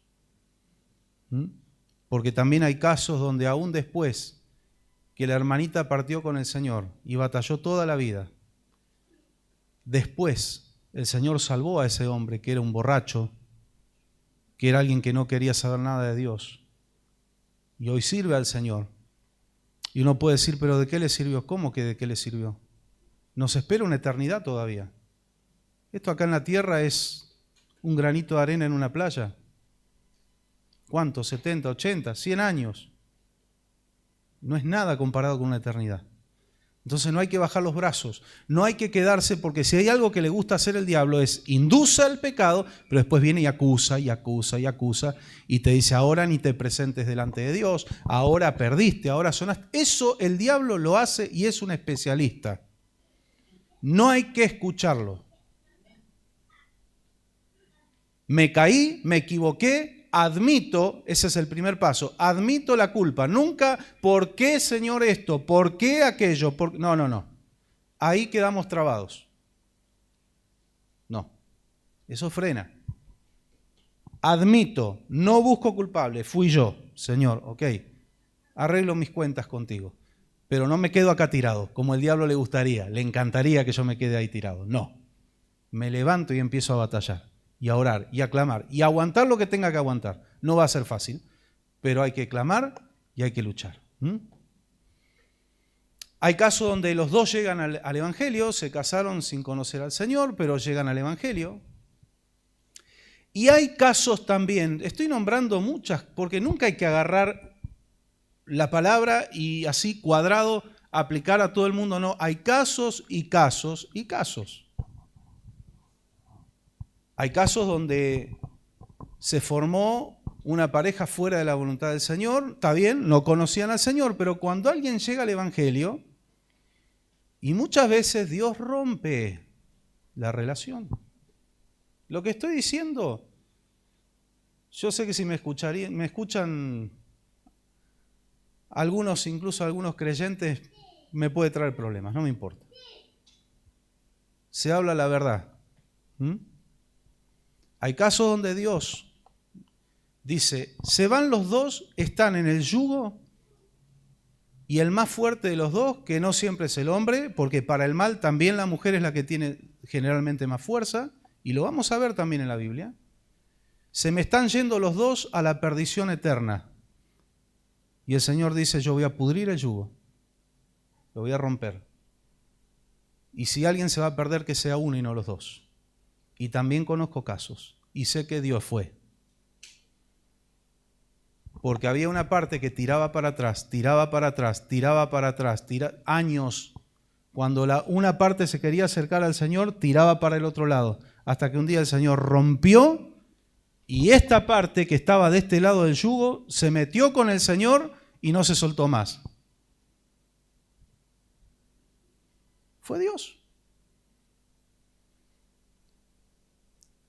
Porque también hay casos donde aún después que la hermanita partió con el Señor y batalló toda la vida, después el Señor salvó a ese hombre que era un borracho, que era alguien que no quería saber nada de Dios, y hoy sirve al Señor. Y uno puede decir, ¿pero de qué le sirvió? ¿Cómo que de qué le sirvió? Nos espera una eternidad todavía. Esto acá en la tierra es un granito de arena en una playa. ¿Cuánto? 70, 80, 100 años. No es nada comparado con una eternidad. Entonces no hay que bajar los brazos, no hay que quedarse, porque si hay algo que le gusta hacer el diablo es induce al pecado, pero después viene y acusa y acusa y acusa y te dice ahora ni te presentes delante de Dios, ahora perdiste, ahora sonaste. Eso el diablo lo hace y es un especialista. No hay que escucharlo. Me caí, me equivoqué, admito, ese es el primer paso, admito la culpa. Nunca, ¿por qué, Señor, esto? ¿Por qué aquello? No. Ahí quedamos trabados. No, eso frena. Admito, no busco culpable, fui yo, Señor, ok, arreglo mis cuentas contigo, pero no me quedo acá tirado, como el diablo le gustaría, le encantaría que yo me quede ahí tirado. No, me levanto y empiezo a batallar. Y a orar, y a clamar, y a aguantar lo que tenga que aguantar. No va a ser fácil, pero hay que clamar y hay que luchar. Hay casos donde los dos llegan al Evangelio, se casaron sin conocer al Señor, pero llegan al Evangelio. Y hay casos también, estoy nombrando muchas, porque nunca hay que agarrar la palabra y así cuadrado aplicar a todo el mundo, no. Hay casos y casos y casos. Hay casos donde se formó una pareja fuera de la voluntad del Señor, está bien, no conocían al Señor, pero cuando alguien llega al Evangelio, y muchas veces Dios rompe la relación. Lo que estoy diciendo, yo sé que si me escuchan algunos, incluso algunos creyentes, me puede traer problemas, no me importa. Se habla la verdad. Hay casos donde Dios dice, se van los dos, están en el yugo, y el más fuerte de los dos, que no siempre es el hombre, porque para el mal también la mujer es la que tiene generalmente más fuerza, y lo vamos a ver también en la Biblia, se me están yendo los dos a la perdición eterna. Y el Señor dice, yo voy a pudrir el yugo, lo voy a romper. Y si alguien se va a perder, que sea uno y no los dos. Y también conozco casos, y sé que Dios fue. Porque había una parte que tiraba para atrás, años. Cuando una parte se quería acercar al Señor, tiraba para el otro lado. Hasta que un día el Señor rompió, y esta parte que estaba de este lado del yugo, se metió con el Señor y no se soltó más. Fue Dios.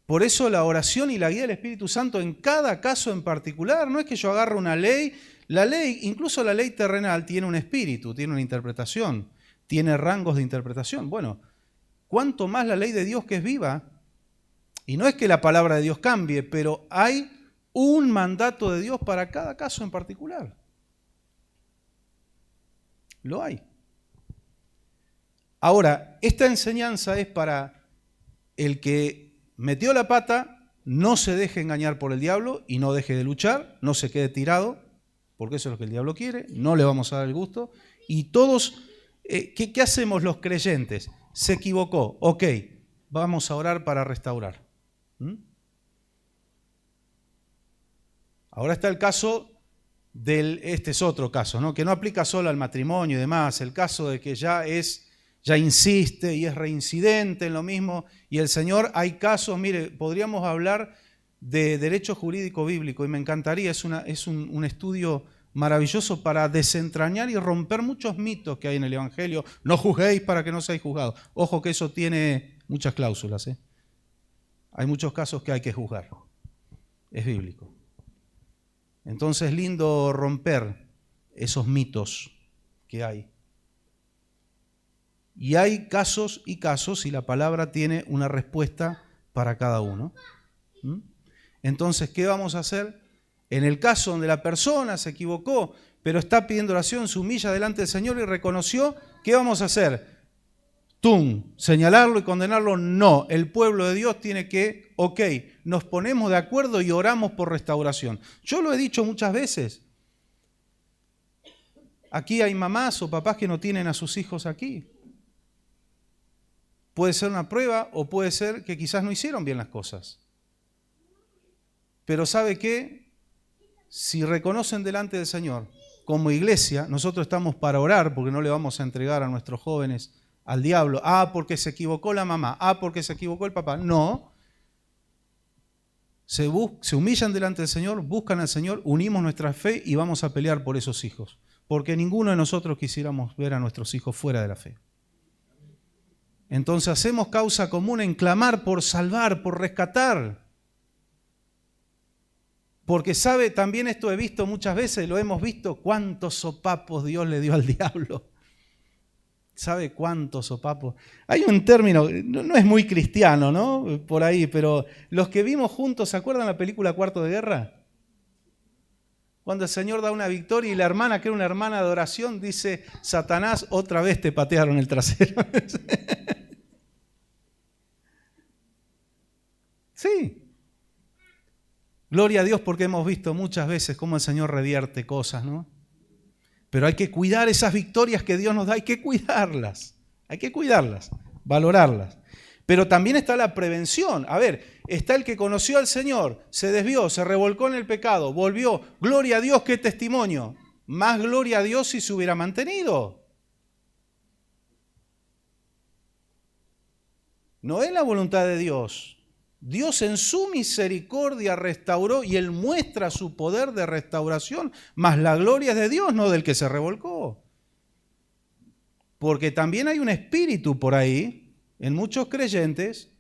Por eso la oración y la guía del Espíritu Santo en cada caso en particular, no es que yo agarre una ley, la ley, incluso la ley terrenal tiene un espíritu, tiene una interpretación, tiene rangos de interpretación. Bueno, cuánto más la ley de Dios que es viva, y no es que la palabra de Dios cambie, pero hay un mandato de Dios para cada caso en particular. Lo hay. Ahora, esta enseñanza es para el que metió la pata, no se deje engañar por el diablo y no deje de luchar, no se quede tirado, porque eso es lo que el diablo quiere, no le vamos a dar el gusto. Y todos, ¿qué hacemos los creyentes? Se equivocó, ok, vamos a orar para restaurar. Ahora está el caso este es otro caso, ¿no? Que no aplica solo al matrimonio y demás, el caso de que ya insiste y es reincidente en lo mismo, y el Señor, hay casos, mire, podríamos hablar de derecho jurídico bíblico, y me encantaría, es un estudio maravilloso para desentrañar y romper muchos mitos que hay en el Evangelio. No juzguéis para que no seáis juzgados. Ojo que eso tiene muchas cláusulas, ¿eh? Hay muchos casos que hay que juzgar. Es bíblico. Entonces es lindo romper esos mitos que hay. Y hay casos y casos y la palabra tiene una respuesta para cada uno. Entonces, ¿qué vamos a hacer? En el caso donde la persona se equivocó, pero está pidiendo oración, se humilla delante del Señor y reconoció, ¿qué vamos a hacer? ¡Tum! ¿Señalarlo y condenarlo? No. El pueblo de Dios tiene que, nos ponemos de acuerdo y oramos por restauración. Yo lo he dicho muchas veces. Aquí hay mamás o papás que no tienen a sus hijos aquí. Puede ser una prueba o puede ser que quizás no hicieron bien las cosas. Pero ¿sabe qué? Si reconocen delante del Señor, como iglesia, nosotros estamos para orar porque no le vamos a entregar a nuestros jóvenes al diablo. Porque se equivocó la mamá. Porque se equivocó el papá. No. Se humillan delante del Señor, buscan al Señor, unimos nuestra fe y vamos a pelear por esos hijos. Porque ninguno de nosotros quisiéramos ver a nuestros hijos fuera de la fe. Entonces hacemos causa común en clamar por salvar, por rescatar. Porque sabe, también esto he visto muchas veces, lo hemos visto, cuántos sopapos Dios le dio al diablo. ¿Sabe cuántos sopapos? Hay un término, no es muy cristiano, ¿no? Por ahí, pero los que vimos juntos, ¿se acuerdan la película Cuarto de Guerra? Cuando el Señor da una victoria y la hermana, que era una hermana de oración, dice, Satanás, otra vez te patearon el trasero. Sí. Gloria a Dios porque hemos visto muchas veces cómo el Señor revierte cosas, ¿no? Pero hay que cuidar esas victorias que Dios nos da, hay que cuidarlas, valorarlas. Pero también está la prevención. A ver, está el que conoció al Señor, se desvió, se revolcó en el pecado, volvió. Gloria a Dios, qué testimonio. Más gloria a Dios si se hubiera mantenido. No es la voluntad de Dios. Dios en su misericordia restauró y Él muestra su poder de restauración, mas la gloria es de Dios, no del que se revolcó. Porque también hay un espíritu por ahí, en muchos creyentes,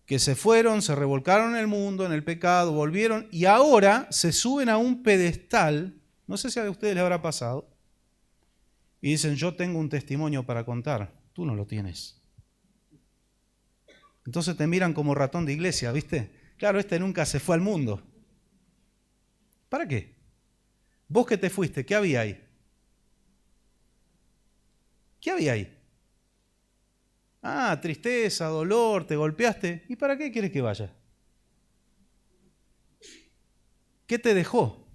que se fueron, se revolcaron en el mundo, en el pecado, volvieron y ahora se suben a un pedestal, no sé si a ustedes les habrá pasado, y dicen, yo tengo un testimonio para contar, tú no lo tienes. Entonces te miran como ratón de iglesia, ¿viste? Claro, este nunca se fue al mundo. ¿Para qué? Vos que te fuiste, ¿qué había ahí? ¿Qué había ahí? Tristeza, dolor, te golpeaste. ¿Y para qué quieres que vaya? ¿Qué te dejó?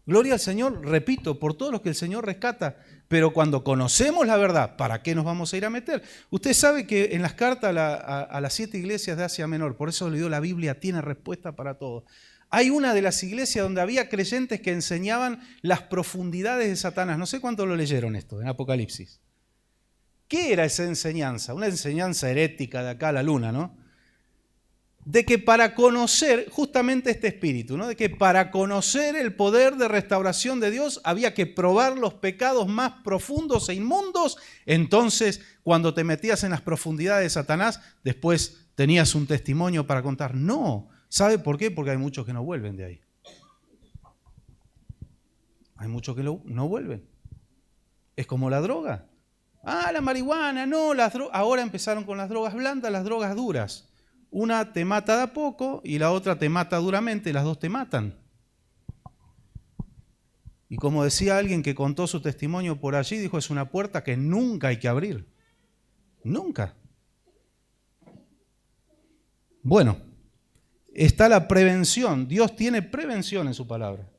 Gloria al Señor, repito, por todos los que el Señor rescata. Pero cuando conocemos la verdad, ¿para qué nos vamos a ir a meter? Usted sabe que en las cartas a las 7 iglesias de Asia Menor, por eso le digo, la Biblia tiene respuesta para todo. Hay una de las iglesias donde había creyentes que enseñaban las profundidades de Satanás. No sé cuánto lo leyeron esto en Apocalipsis. ¿Qué era esa enseñanza? Una enseñanza herética de acá a la luna, ¿no? De que para conocer justamente este espíritu, ¿no? De que para conocer el poder de restauración de Dios había que probar los pecados más profundos e inmundos. Entonces, cuando te metías en las profundidades de Satanás, después tenías un testimonio para contar. No, ¿sabe por qué? Porque hay muchos que no vuelven de ahí. Hay muchos que no vuelven. Es como la droga. La marihuana, no, ahora empezaron con las drogas blandas, las drogas duras. Una te mata de a poco y la otra te mata duramente, las dos te matan. Y como decía alguien que contó su testimonio por allí, dijo, es una puerta que nunca hay que abrir. Nunca. Bueno, está la prevención. Dios tiene prevención en su palabra.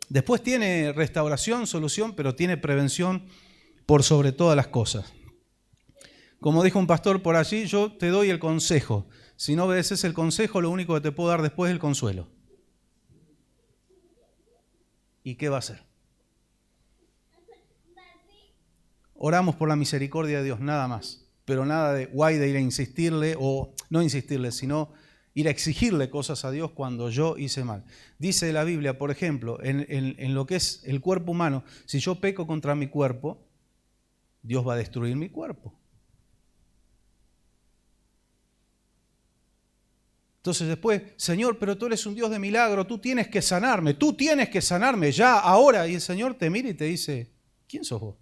Después tiene restauración, solución, pero tiene prevención por sobre todas las cosas. Como dijo un pastor por allí, yo te doy el consejo. Si no obedeces el consejo, lo único que te puedo dar después es el consuelo. ¿Y qué va a hacer? Oramos por la misericordia de Dios, nada más. Pero nada de guay de ir a insistirle, o no insistirle, sino ir a exigirle cosas a Dios cuando yo hice mal. Dice la Biblia, por ejemplo, en lo que es el cuerpo humano, si yo peco contra mi cuerpo, Dios va a destruir mi cuerpo. Entonces después, Señor, pero tú eres un Dios de milagro, tú tienes que sanarme ya, ahora. Y el Señor te mira y te dice, ¿quién sos vos?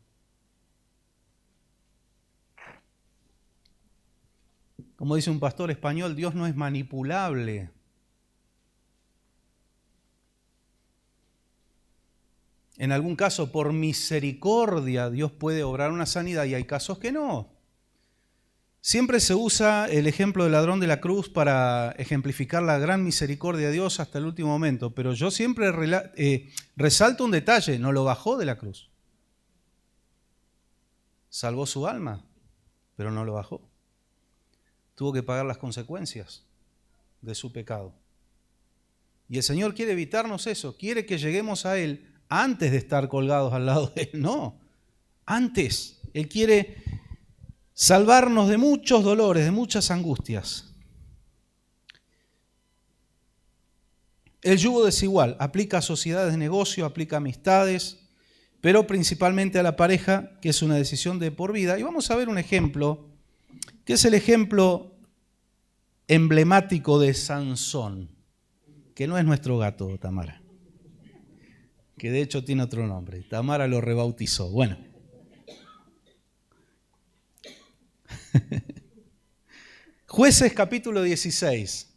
Como dice un pastor español, Dios no es manipulable. En algún caso, por misericordia, Dios puede obrar una sanidad y hay casos que no. Siempre se usa el ejemplo del ladrón de la cruz para ejemplificar la gran misericordia de Dios hasta el último momento, pero yo siempre resalto un detalle, no lo bajó de la cruz. Salvó su alma, pero no lo bajó. Tuvo que pagar las consecuencias de su pecado. Y el Señor quiere evitarnos eso, quiere que lleguemos a Él antes de estar colgados al lado de Él. No, antes. Él quiere salvarnos de muchos dolores, de muchas angustias. El yugo desigual aplica a sociedades de negocio, aplica a amistades, pero principalmente a la pareja, que es una decisión de por vida. Y vamos a ver un ejemplo, que es el ejemplo emblemático de Sansón, que no es nuestro gato, Tamara, que de hecho tiene otro nombre. Tamara lo rebautizó. Bueno. Jueces capítulo 16.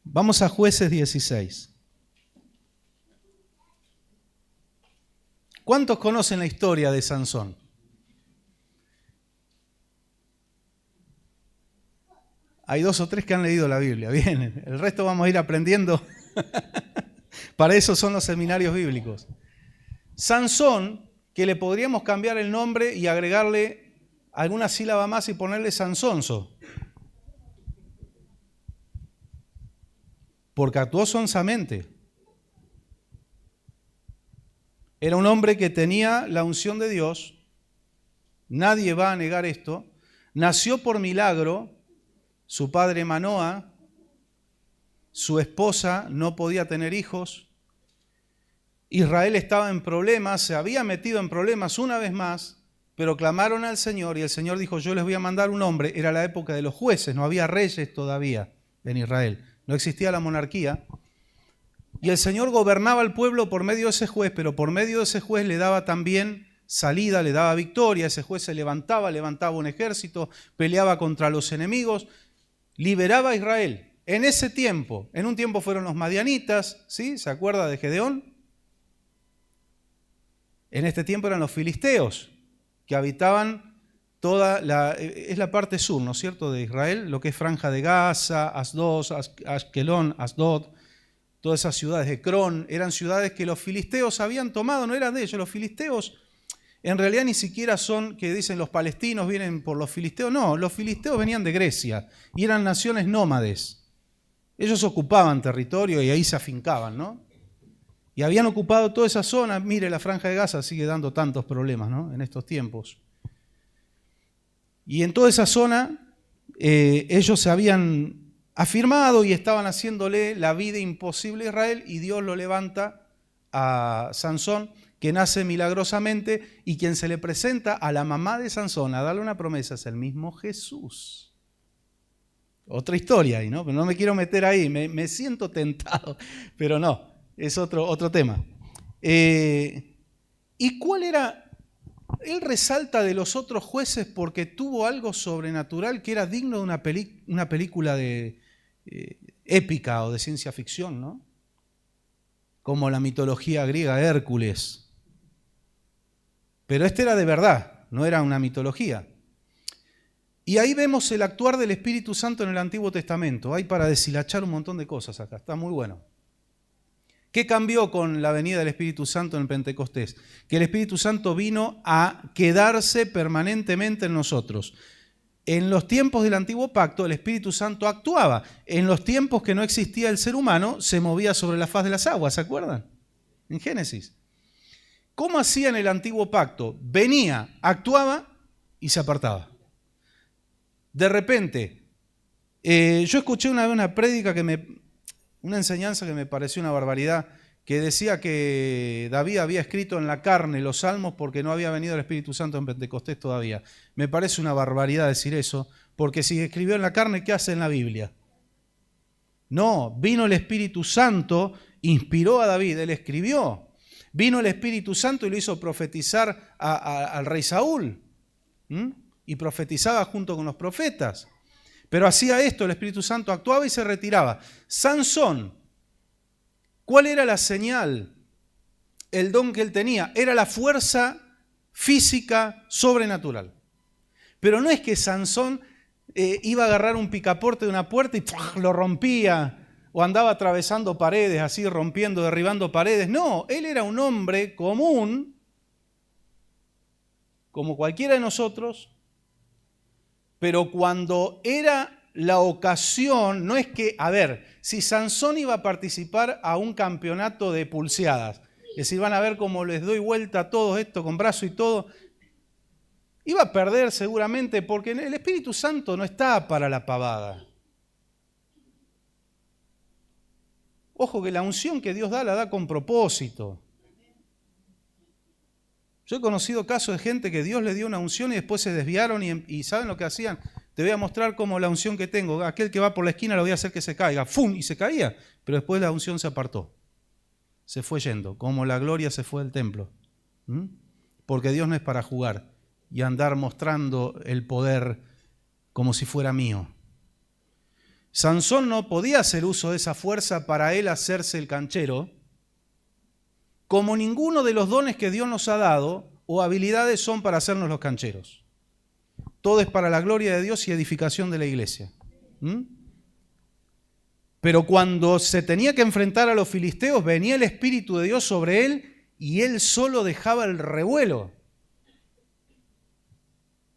Vamos a Jueces 16. ¿Cuántos conocen la historia de Sansón? Hay 2 o 3 que han leído la Biblia. Bien, el resto vamos a ir aprendiendo. Para eso son los seminarios bíblicos. Sansón, que le podríamos cambiar el nombre y agregarle alguna sílaba más y ponerle Sansonso, porque actuó sonsamente. Era un hombre que tenía la unción de Dios, nadie va a negar esto. Nació por milagro, su padre Manoa, su esposa no podía tener hijos. Israel estaba en problemas, se había metido en problemas una vez más, pero clamaron al Señor y el Señor dijo, yo les voy a mandar un hombre. Era la época de los jueces, no había reyes todavía en Israel, no existía la monarquía. Y el Señor gobernaba al pueblo por medio de ese juez, pero por medio de ese juez le daba también salida, le daba victoria. Ese juez se levantaba un ejército, peleaba contra los enemigos, liberaba a Israel. En ese tiempo, en un tiempo fueron los madianitas, ¿sí? ¿Se acuerda de Gedeón? En este tiempo eran los filisteos, que habitaban es la parte sur, ¿no es cierto?, de Israel, lo que es Franja de Gaza, Asdod, Ashkelon, Asdod, todas esas ciudades de Cron, eran ciudades que los filisteos habían tomado, no eran de ellos. Los filisteos en realidad ni siquiera son que dicen los palestinos vienen por los filisteos, no, los filisteos venían de Grecia y eran naciones nómades. Ellos ocupaban territorio y ahí se afincaban, ¿no? Y habían ocupado toda esa zona. Mire, la Franja de Gaza sigue dando tantos problemas, ¿no?, en estos tiempos. Y en toda esa zona ellos se habían afirmado y estaban haciéndole la vida imposible a Israel, y Dios lo levanta a Sansón, que nace milagrosamente, y quien se le presenta a la mamá de Sansón a darle una promesa es el mismo Jesús. Otra historia ahí, ¿no? Pero no me quiero meter ahí, me siento tentado, pero no. Es otro tema. ¿Y cuál era? Él resalta de los otros jueces porque tuvo algo sobrenatural que era digno de una película de épica o de ciencia ficción, ¿no? Como la mitología griega, Hércules. Pero este era de verdad, no era una mitología. Y ahí vemos el actuar del Espíritu Santo en el Antiguo Testamento. Hay para deshilachar un montón de cosas acá, está muy bueno. ¿Qué cambió con la venida del Espíritu Santo en el Pentecostés? Que el Espíritu Santo vino a quedarse permanentemente en nosotros. En los tiempos del Antiguo Pacto, el Espíritu Santo actuaba. En los tiempos que no existía el ser humano, se movía sobre la faz de las aguas, ¿se acuerdan? En Génesis. ¿Cómo hacía en el Antiguo Pacto? Venía, actuaba y se apartaba. De repente, Yo escuché una vez una prédica una enseñanza que me pareció una barbaridad, que decía que David había escrito en la carne los salmos porque no había venido el Espíritu Santo en Pentecostés todavía. Me parece una barbaridad decir eso, porque si escribió en la carne, ¿qué hace en la Biblia? No, vino el Espíritu Santo, inspiró a David, él escribió. Vino el Espíritu Santo y lo hizo profetizar al rey Saúl. Y profetizaba junto con los profetas. Pero hacía esto, el Espíritu Santo actuaba y se retiraba. Sansón, ¿cuál era la señal? El don que él tenía era la fuerza física sobrenatural. Pero no es que Sansón iba a agarrar un picaporte de una puerta y lo rompía, o andaba atravesando paredes, así rompiendo, derribando paredes. No, él era un hombre común, como cualquiera de nosotros, pero cuando era la ocasión, no es que, a ver, si Sansón iba a participar a un campeonato de pulseadas, es decir, van a ver cómo les doy vuelta a todo esto con brazo y todo, iba a perder seguramente porque el Espíritu Santo no está para la pavada. Ojo que la unción que Dios da la da con propósito. Yo he conocido casos de gente que Dios le dio una unción y después se desviaron y ¿saben lo que hacían? Te voy a mostrar cómo la unción que tengo, aquel que va por la esquina lo voy a hacer que se caiga, ¡fum! Y se caía, pero después la unción se apartó, se fue yendo, como la gloria se fue del templo. Porque Dios no es para jugar y andar mostrando el poder como si fuera mío. Sansón no podía hacer uso de esa fuerza para él hacerse el canchero, como ninguno de los dones que Dios nos ha dado o habilidades son para hacernos los cancheros. Todo es para la gloria de Dios y edificación de la iglesia. Pero cuando se tenía que enfrentar a los filisteos, venía el Espíritu de Dios sobre él y él solo dejaba el revuelo.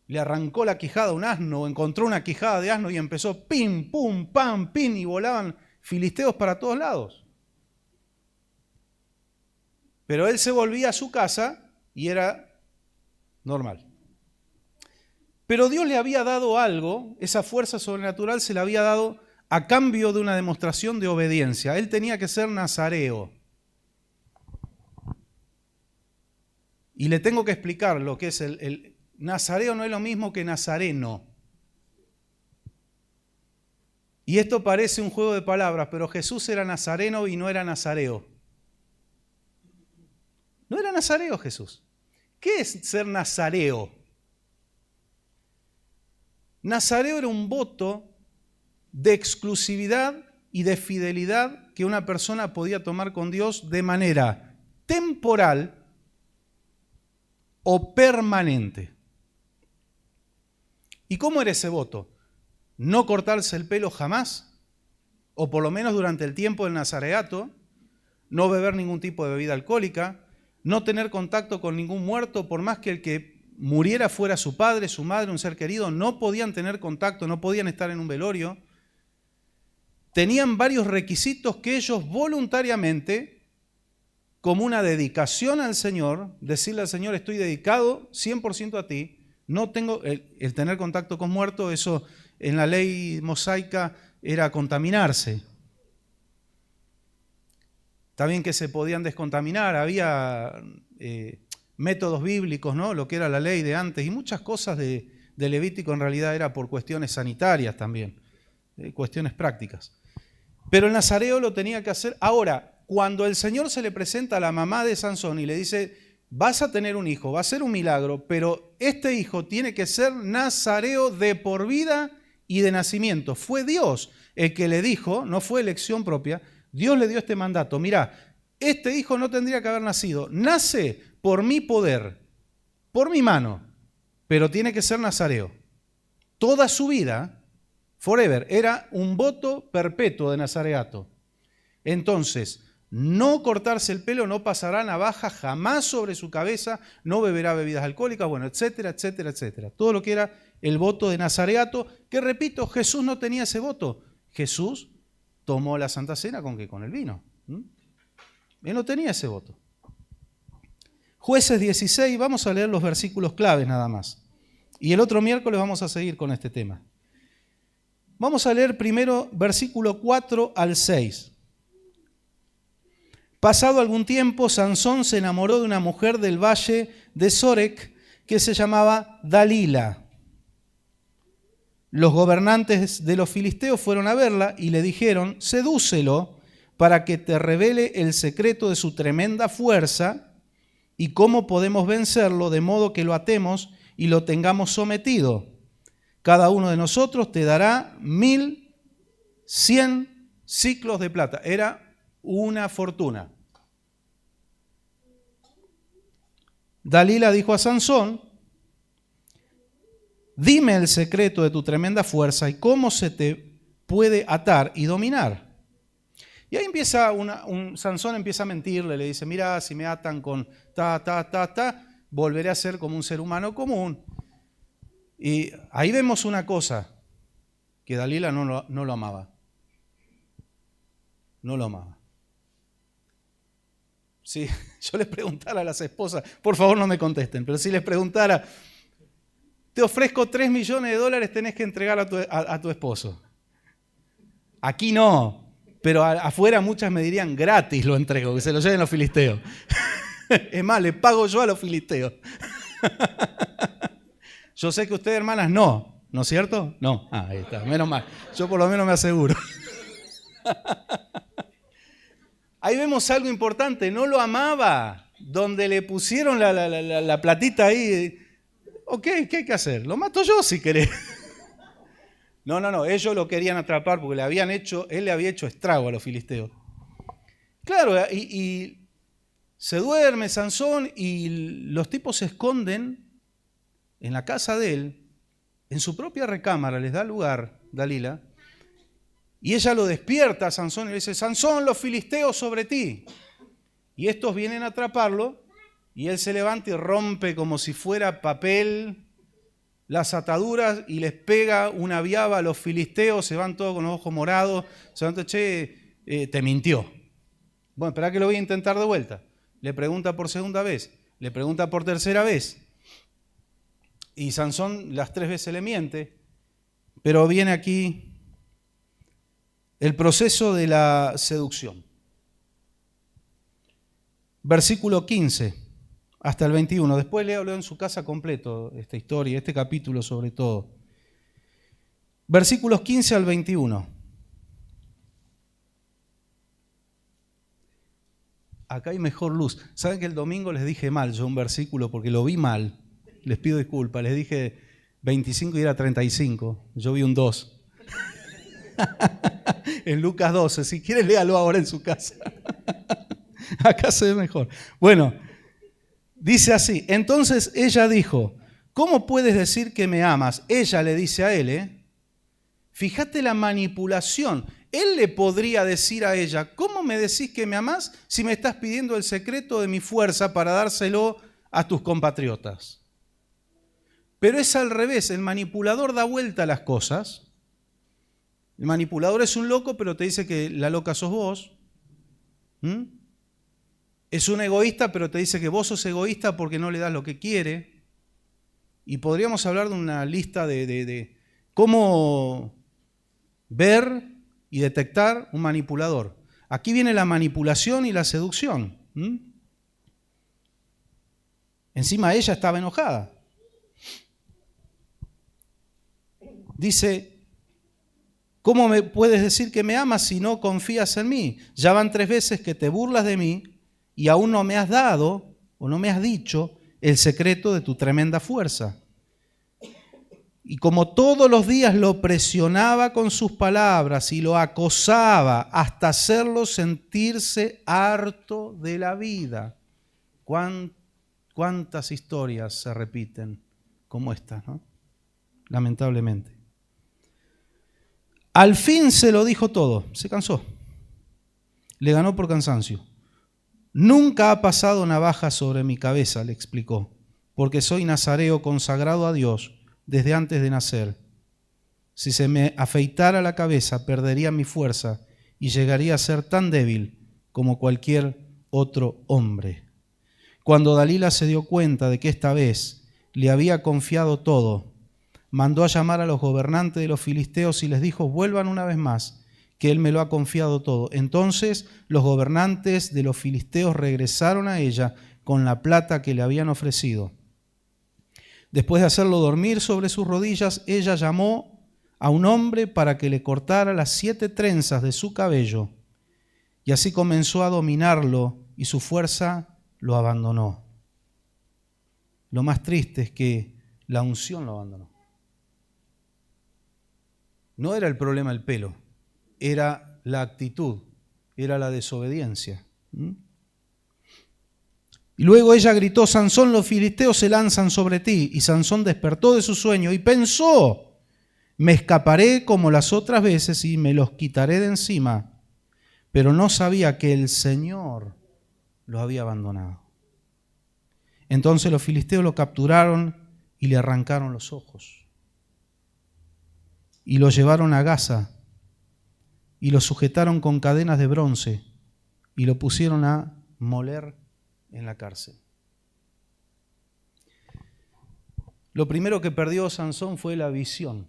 Le arrancó la quijada a un asno, encontró una quijada de asno y empezó pim, pum, pam, pim, y volaban filisteos para todos lados. Pero él se volvía a su casa y era normal. Pero Dios le había dado algo, esa fuerza sobrenatural se la había dado a cambio de una demostración de obediencia. Él tenía que ser nazareo. Y le tengo que explicar lo que es el nazareo. No es lo mismo que nazareno. Y esto parece un juego de palabras, pero Jesús era nazareno y no era nazareo. No era nazareo Jesús. ¿Qué es ser nazareo? Nazareo era un voto de exclusividad y de fidelidad que una persona podía tomar con Dios de manera temporal o permanente. ¿Y cómo era ese voto? No cortarse el pelo jamás, o por lo menos durante el tiempo del nazareato, no beber ningún tipo de bebida alcohólica, no tener contacto con ningún muerto, por más que el que muriera fuera su padre, su madre, un ser querido, no podían tener contacto, no podían estar en un velorio. Tenían varios requisitos que ellos voluntariamente, como una dedicación al Señor, decirle al Señor, estoy dedicado 100% a ti, no tengo el tener contacto con muertos, eso en la ley mosaica era contaminarse. Está bien que se podían descontaminar, había métodos bíblicos, ¿no? Lo que era la ley de antes, y muchas cosas de Levítico en realidad era por cuestiones sanitarias también, cuestiones prácticas. Pero el nazareo lo tenía que hacer. Ahora, cuando el Señor se le presenta a la mamá de Sansón y le dice, vas a tener un hijo, va a ser un milagro, pero este hijo tiene que ser nazareo de por vida y de nacimiento. Fue Dios el que le dijo, no fue elección propia, Dios le dio este mandato. Mirá, este hijo no tendría que haber nacido. Nace por mi poder, por mi mano, pero tiene que ser nazareo. Toda su vida, forever, era un voto perpetuo de nazareato. Entonces, no cortarse el pelo, no pasará navaja jamás sobre su cabeza, no beberá bebidas alcohólicas, bueno, etcétera, etcétera, etcétera. Todo lo que era el voto de nazareato, que repito, Jesús no tenía ese voto. Jesús tomó la Santa Cena ¿con qué? Con el vino. Él no tenía ese voto. Jueces 16, vamos a leer los versículos claves nada más. Y el otro miércoles vamos a seguir con este tema. Vamos a leer primero versículo 4 al 6. Pasado algún tiempo, Sansón se enamoró de una mujer del valle de Sorek que se llamaba Dalila. Los gobernantes de los filisteos fueron a verla y le dijeron: sedúcelo para que te revele el secreto de su tremenda fuerza y cómo podemos vencerlo, de modo que lo atemos y lo tengamos sometido. Cada uno de nosotros te dará 1.100 siclos de plata. Era una fortuna. Dalila dijo a Sansón: dime el secreto de tu tremenda fuerza y cómo se te puede atar y dominar. Y ahí empieza Sansón empieza a mentirle, le dice: mira, si me atan con volveré a ser como un ser humano común. Y ahí vemos una cosa, que Dalila no lo amaba. No lo amaba. Si yo les preguntara a las esposas, por favor no me contesten, pero si les preguntara: te ofrezco $3 millones, tenés que entregar a tu esposo. Aquí no, pero afuera muchas me dirían: gratis lo entrego, que se lo lleven los filisteos. Es más, le pago yo a los filisteos. Yo sé que ustedes, hermanas, no es cierto? No, ahí está, menos mal. Yo por lo menos me aseguro. Ahí vemos algo importante, no lo amaba. Donde le pusieron la platita ahí, ok, ¿qué hay que hacer? Lo mato yo si querés. No, ellos lo querían atrapar porque él le había hecho estrago a los filisteos. Claro, y se duerme Sansón y los tipos se esconden en la casa de él, en su propia recámara, les da lugar Dalila, y ella lo despierta a Sansón y le dice: Sansón, los filisteos sobre ti. Y estos vienen a atraparlo y él se levanta y rompe como si fuera papel las ataduras y les pega una viaba a los filisteos, se van todos con los ojos morados, se van todos: te mintió. Bueno, espera que lo voy a intentar de vuelta. Le pregunta por segunda vez, le pregunta por tercera vez. Y Sansón las 3 veces le miente, pero viene aquí el proceso de la seducción. Versículo 15 hasta el 21. Después léalo en su casa completo, esta historia, este capítulo sobre todo. Versículos 15 al 21. Acá hay mejor luz. ¿Saben que el domingo les dije mal yo un versículo porque lo vi mal? Les pido disculpas, les dije 25 y era 35. Yo vi un 2. En Lucas 12, si quieres léalo ahora en su casa. Acá se ve mejor. Bueno, dice así: entonces ella dijo: ¿cómo puedes decir que me amas? Ella le dice a él, fíjate la manipulación. Él le podría decir a ella: ¿cómo me decís que me amás si me estás pidiendo el secreto de mi fuerza para dárselo a tus compatriotas? Pero es al revés, el manipulador da vuelta a las cosas. El manipulador es un loco, pero te dice que la loca sos vos. Es un egoísta, pero te dice que vos sos egoísta porque no le das lo que quiere. Y podríamos hablar de una lista de cómo ver y detectar un manipulador. Aquí viene la manipulación y la seducción. Encima ella estaba enojada. Dice: ¿cómo me puedes decir que me amas si no confías en mí? Ya van 3 veces que te burlas de mí y aún no me has dado o no me has dicho el secreto de tu tremenda fuerza. Y como todos los días lo presionaba con sus palabras y lo acosaba hasta hacerlo sentirse harto de la vida. ¿Cuántas historias se repiten como esta, ¿no? Lamentablemente. Al fin se lo dijo todo, se cansó. Le ganó por cansancio. Nunca ha pasado navaja sobre mi cabeza, le explicó, porque soy nazareo consagrado a Dios desde antes de nacer. Si se me afeitara la cabeza, perdería mi fuerza y llegaría a ser tan débil como cualquier otro hombre. Cuando Dalila se dio cuenta de que esta vez le había confiado todo, mandó a llamar a los gobernantes de los filisteos y les dijo: vuelvan una vez más, que él me lo ha confiado todo. Entonces los gobernantes de los filisteos regresaron a ella con la plata que le habían ofrecido. Después de hacerlo dormir sobre sus rodillas, ella llamó a un hombre para que le cortara las 7 trenzas de su cabello, y así comenzó a dominarlo y su fuerza lo abandonó. Lo más triste es que la unción lo abandonó. No era el problema el pelo, era la actitud, era la desobediencia. Y luego ella gritó: Sansón, los filisteos se lanzan sobre ti. Y Sansón despertó de su sueño y pensó: me escaparé como las otras veces y me los quitaré de encima. Pero no sabía que el Señor lo había abandonado. Entonces los filisteos lo capturaron y le arrancaron los ojos. Y lo llevaron a Gaza y lo sujetaron con cadenas de bronce y lo pusieron a moler en la cárcel. Lo primero que perdió Sansón fue la visión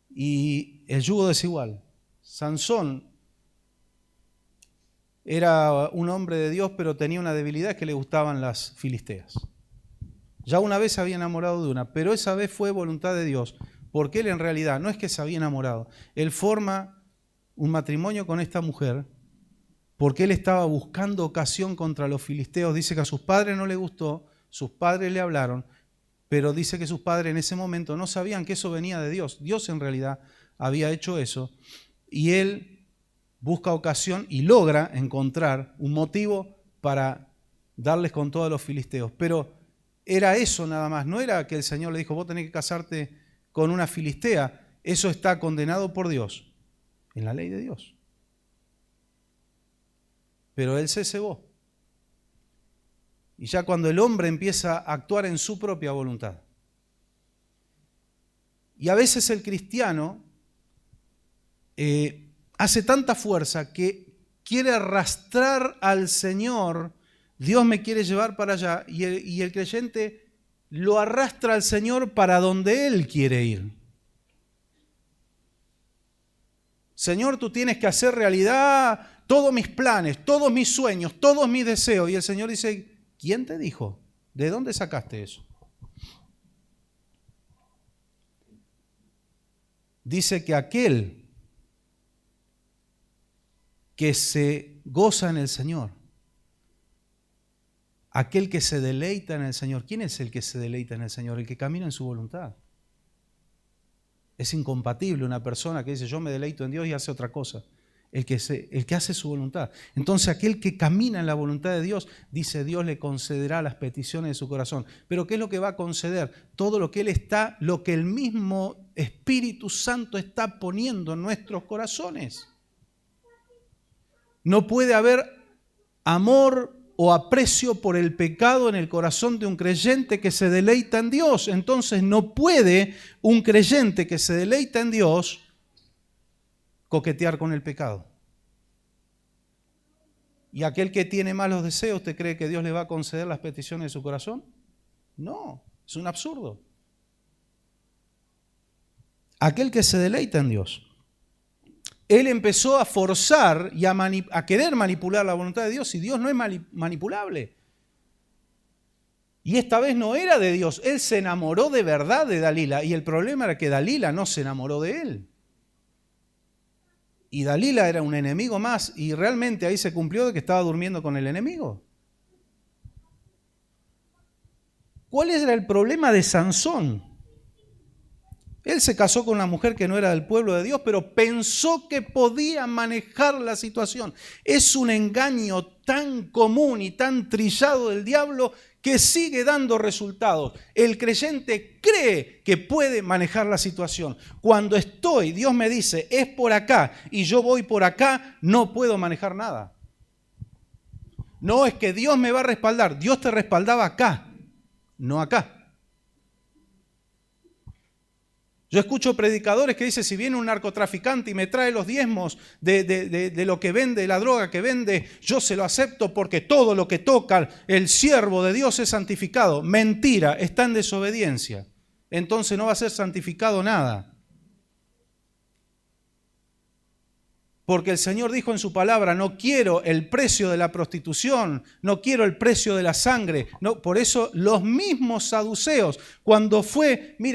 y el yugo desigual. Sansón era un hombre de Dios, pero tenía una debilidad, que le gustaban las filisteas. Ya una vez se había enamorado de una, pero esa vez fue voluntad de Dios, porque él en realidad no es que se había enamorado, él forma un matrimonio con esta mujer porque él estaba buscando ocasión contra los filisteos. Dice que a sus padres no le gustó, sus padres le hablaron, pero dice que sus padres en ese momento no sabían que eso venía de Dios. Dios en realidad había hecho eso, y él busca ocasión y logra encontrar un motivo para darles con todos los filisteos. Pero era eso nada más, no era que el Señor le dijo: vos tenés que casarte con una filistea. Eso está condenado por Dios, en la ley de Dios. Pero él se cebó. Y ya cuando el hombre empieza a actuar en su propia voluntad. Y a veces el cristiano hace tanta fuerza que quiere arrastrar al Señor. Dios me quiere llevar para allá, y el creyente lo arrastra al Señor para donde Él quiere ir. Señor, tú tienes que hacer realidad todos mis planes, todos mis sueños, todos mis deseos. Y el Señor dice: ¿quién te dijo? ¿De dónde sacaste eso? Dice que aquel que se goza en el Señor, aquel que se deleita en el Señor. ¿Quién es el que se deleita en el Señor? El que camina en su voluntad. Es incompatible una persona que dice: yo me deleito en Dios, y hace otra cosa. El que hace su voluntad. Entonces aquel que camina en la voluntad de Dios, dice, Dios le concederá las peticiones de su corazón. Pero ¿qué es lo que va a conceder? Todo lo que el mismo Espíritu Santo está poniendo en nuestros corazones. No puede haber amor o aprecio por el pecado en el corazón de un creyente que se deleita en Dios. Entonces no puede un creyente que se deleita en Dios coquetear con el pecado. ¿Y aquel que tiene malos deseos, usted cree que Dios le va a conceder las peticiones de su corazón? No, es un absurdo. Aquel que se deleita en Dios, él empezó a forzar y a querer manipular la voluntad de Dios, y Dios no es manipulable. Y esta vez no era de Dios, él se enamoró de verdad de Dalila, y el problema era que Dalila no se enamoró de él. Y Dalila era un enemigo más, y realmente ahí se cumplió de que estaba durmiendo con el enemigo. ¿Cuál era el problema de Sansón? Él se casó con una mujer que no era del pueblo de Dios, pero pensó que podía manejar la situación. Es un engaño tan común y tan trillado del diablo que sigue dando resultados. El creyente cree que puede manejar la situación. Cuando Dios me dice, es por acá, y yo voy por acá, no puedo manejar nada. No es que Dios me va a respaldar. Dios te respaldaba acá, no acá. Yo escucho predicadores que dicen, si viene un narcotraficante y me trae los diezmos de lo que vende, la droga que vende, yo se lo acepto porque todo lo que toca el siervo de Dios es santificado. Mentira, está en desobediencia. Entonces no va a ser santificado nada. Porque el Señor dijo en su palabra, no quiero el precio de la prostitución, no quiero el precio de la sangre. No, por eso los mismos saduceos, cuando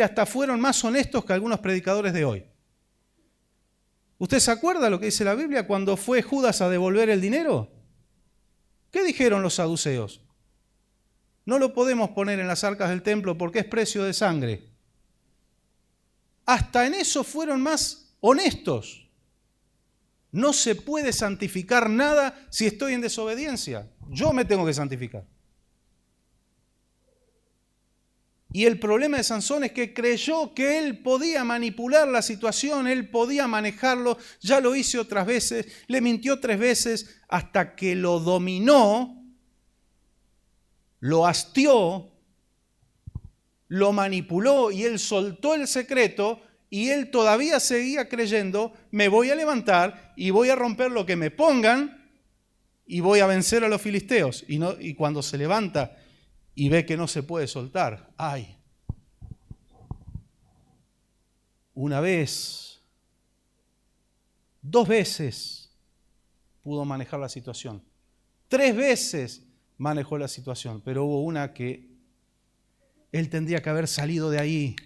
hasta fueron más honestos que algunos predicadores de hoy. ¿Usted se acuerda lo que dice la Biblia cuando fue Judas a devolver el dinero? ¿Qué dijeron los saduceos? No lo podemos poner en las arcas del templo porque es precio de sangre. Hasta en eso fueron más honestos. No se puede santificar nada si estoy en desobediencia. Yo me tengo que santificar. Y el problema de Sansón es que creyó que él podía manipular la situación, él podía manejarlo, ya lo hizo otras veces, le mintió 3 veces hasta que lo dominó, lo hastió, lo manipuló y él soltó el secreto. Y él todavía seguía creyendo, me voy a levantar y voy a romper lo que me pongan y voy a vencer a los filisteos. Y cuando se levanta y ve que no se puede soltar, ¡ay! Una vez, 2 veces pudo manejar la situación. 3 veces manejó la situación, pero hubo una que él tendría que haber salido de ahí.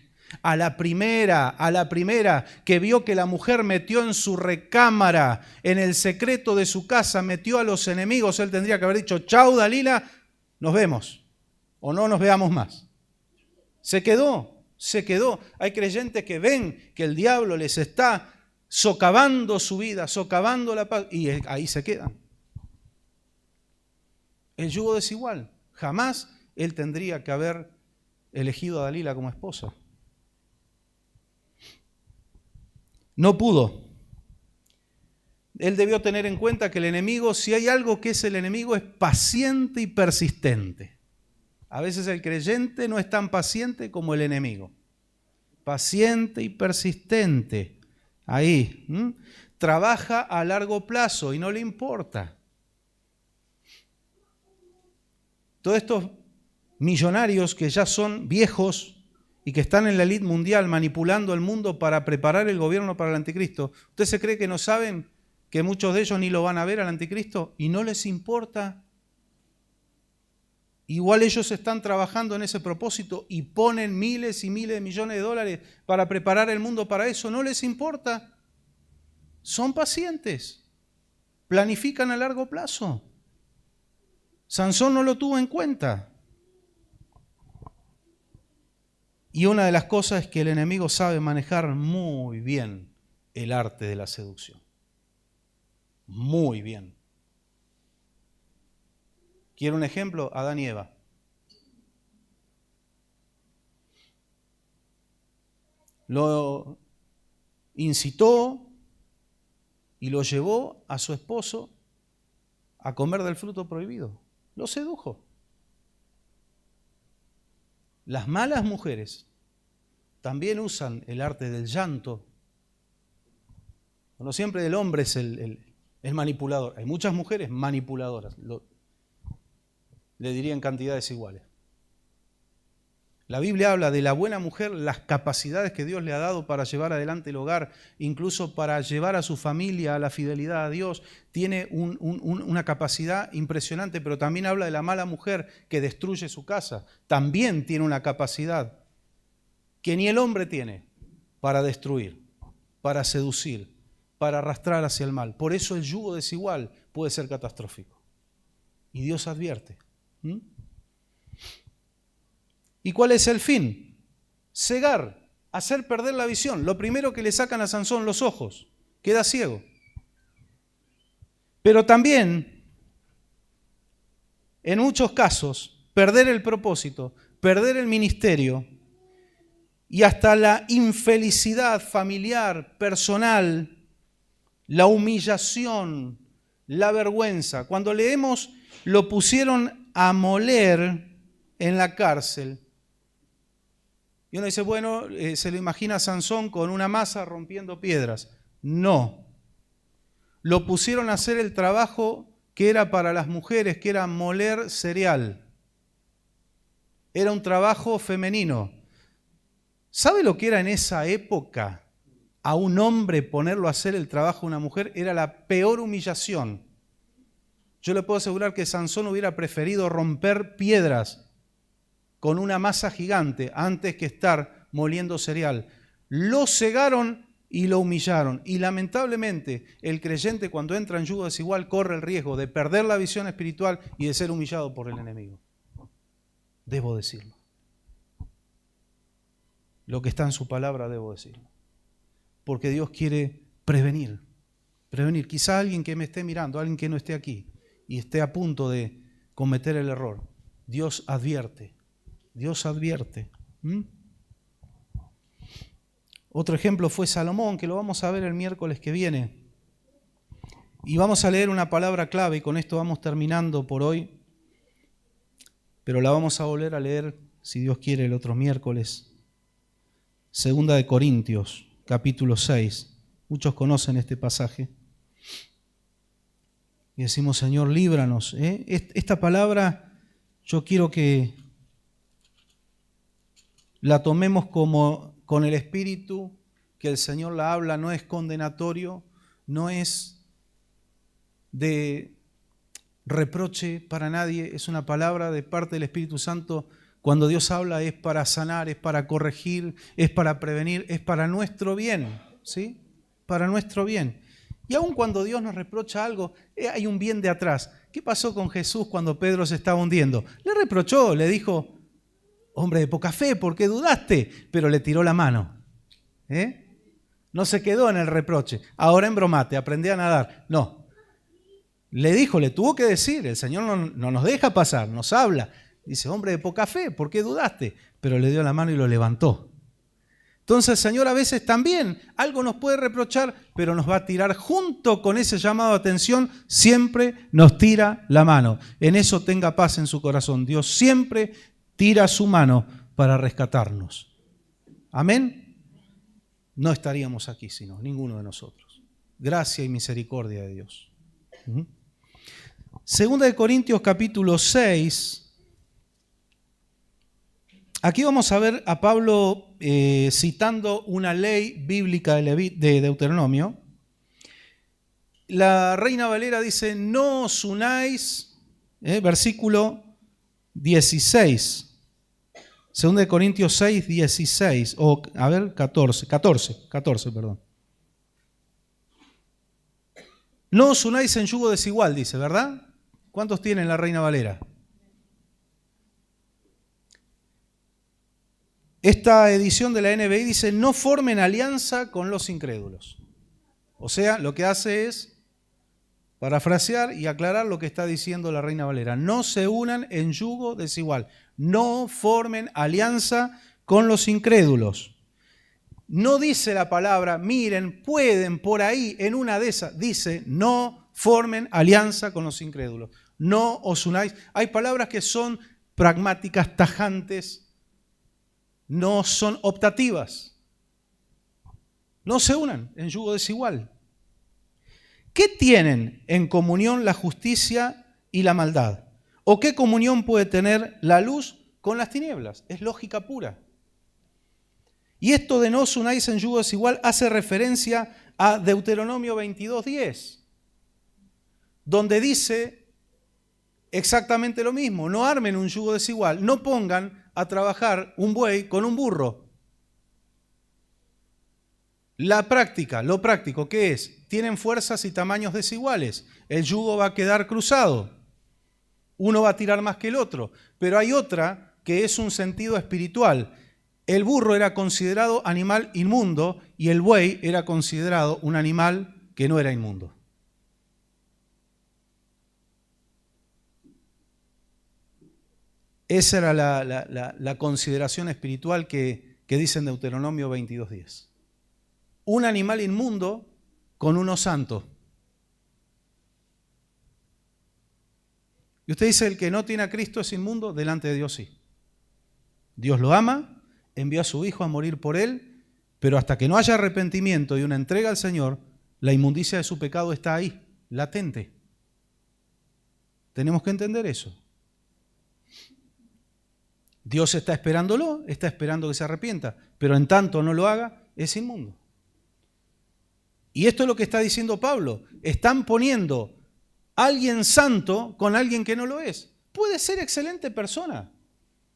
A la primera que vio que la mujer metió en su recámara, en el secreto de su casa, metió a los enemigos, él tendría que haber dicho, chau Dalila, nos vemos, o no nos veamos más. Se quedó. Hay creyentes que ven que el diablo les está socavando su vida, socavando la paz, y ahí se quedan. El yugo desigual. Jamás él tendría que haber elegido a Dalila como esposa. No pudo. Él debió tener en cuenta que el enemigo, si hay algo que es el enemigo, es paciente y persistente. A veces el creyente no es tan paciente como el enemigo. Paciente y persistente. Ahí. Trabaja a largo plazo y no le importa. Todos estos millonarios que ya son viejos y que están en la élite mundial manipulando el mundo para preparar el gobierno para el anticristo, ¿usted se cree que no saben que muchos de ellos ni lo van a ver al anticristo y no les importa? Igual ellos están trabajando en ese propósito y ponen miles y miles de millones de dólares para preparar el mundo para eso, no les importa. Son pacientes, planifican a largo plazo. Sansón no lo tuvo en cuenta. Y una de las cosas es que el enemigo sabe manejar muy bien el arte de la seducción. Muy bien. ¿Quiere un ejemplo? Adán y Eva. Lo incitó y lo llevó a su esposo a comer del fruto prohibido. Lo sedujo. Las malas mujeres también usan el arte del llanto. No siempre el hombre es el manipulador. Hay muchas mujeres manipuladoras. Le diría en cantidades iguales. La Biblia habla de la buena mujer, las capacidades que Dios le ha dado para llevar adelante el hogar, incluso para llevar a su familia a la fidelidad a Dios. Tiene una capacidad impresionante, pero también habla de la mala mujer que destruye su casa. También tiene una capacidad que ni el hombre tiene para destruir, para seducir, para arrastrar hacia el mal. Por eso el yugo desigual puede ser catastrófico. Y Dios advierte. ¿Y cuál es el fin? Cegar, hacer perder la visión. Lo primero que le sacan a Sansón, los ojos. Queda ciego. Pero también, en muchos casos, perder el propósito, perder el ministerio y hasta la infelicidad familiar, personal, la humillación, la vergüenza. Cuando leemos, lo pusieron a moler en la cárcel. Y uno dice, bueno, se lo imagina a Sansón con una maza rompiendo piedras. No. Lo pusieron a hacer el trabajo que era para las mujeres, que era moler cereal. Era un trabajo femenino. ¿Sabe lo que era en esa época? A un hombre ponerlo a hacer el trabajo de una mujer era la peor humillación. Yo le puedo asegurar que Sansón hubiera preferido romper piedras con una masa gigante antes que estar moliendo cereal. Lo cegaron y lo humillaron. Y lamentablemente el creyente cuando entra en yugo desigual corre el riesgo de perder la visión espiritual y de ser humillado por el enemigo. Debo decirlo. Lo que está en su palabra debo decirlo. Porque Dios quiere prevenir. Quizá alguien que me esté mirando, alguien que no esté aquí y esté a punto de cometer el error. Dios advierte. Otro ejemplo fue Salomón, que lo vamos a ver el miércoles que viene. Y vamos a leer una palabra clave y con esto vamos terminando por hoy. Pero la vamos a volver a leer, si Dios quiere, el otro miércoles. Segunda de Corintios, capítulo 6. Muchos conocen este pasaje. Y decimos, Señor, líbranos. Esta palabra yo quiero que la tomemos como con el espíritu que el Señor la habla. No es condenatorio, no es de reproche para nadie. Es una palabra de parte del Espíritu Santo. Cuando Dios habla es para sanar, es para corregir, es para prevenir, es para nuestro bien, ¿sí? Para nuestro bien. Y aun cuando Dios nos reprocha algo, hay un bien de atrás. ¿Qué pasó con Jesús cuando Pedro se estaba hundiendo? Le reprochó, le dijo, hombre de poca fe, ¿por qué dudaste? Pero le tiró la mano. No se quedó en el reproche. Ahora embromate, aprendí a nadar. No. Le tuvo que decir, el Señor no nos deja pasar, nos habla. Dice, hombre de poca fe, ¿por qué dudaste? Pero le dio la mano y lo levantó. Entonces el Señor a veces también algo nos puede reprochar, pero nos va a tirar junto con ese llamado de atención, siempre nos tira la mano. En eso tenga paz en su corazón. Dios siempre tira su mano para rescatarnos. Amén. No estaríamos aquí sino ninguno de nosotros. Gracia y misericordia de Dios. Segunda de Corintios capítulo 6. Aquí vamos a ver a Pablo citando una ley bíblica de Deuteronomio. La Reina Valera dice, no os unáis, versículo 16. Segunda de Corintios 6, 16. O, 14, perdón. No os unáis en yugo desigual, dice, ¿verdad? ¿Cuántos tienen la Reina Valera? Esta edición de la NBI dice, no formen alianza con los incrédulos. O sea, lo que hace es parafrasear y aclarar lo que está diciendo la Reina Valera. No se unan en yugo desigual. No formen alianza con los incrédulos. No dice la palabra, miren, pueden por ahí, en una de esas. Dice, no formen alianza con los incrédulos. No os unáis. Hay palabras que son pragmáticas, tajantes, no son optativas. No se unan en yugo desigual. ¿Qué tienen en comunión la justicia y la maldad? ¿O qué comunión puede tener la luz con las tinieblas? Es lógica pura. Y esto de no os unáis en yugo desigual hace referencia a Deuteronomio 22:10, donde dice exactamente lo mismo. No armen un yugo desigual, no pongan a trabajar un buey con un burro. La práctica, lo práctico, ¿qué es? Tienen fuerzas y tamaños desiguales. El yugo va a quedar cruzado. Uno va a tirar más que el otro. Pero hay otra que es un sentido espiritual. El burro era considerado animal inmundo y el buey era considerado un animal que no era inmundo. Esa era la consideración espiritual que dice en Deuteronomio 22:10. Un animal inmundo con uno santo. Y usted dice, el que no tiene a Cristo es inmundo, delante de Dios sí. Dios lo ama envió a su Hijo a morir por él, pero hasta que no haya arrepentimiento y una entrega al Señor, la inmundicia de su pecado está ahí, latente. Tenemos que entender eso. Dios está esperándolo, está esperando que se arrepienta, pero en tanto no lo haga, es inmundo. Y esto es lo que está diciendo Pablo. Están poniendo a alguien santo con alguien que no lo es. Puede ser excelente persona,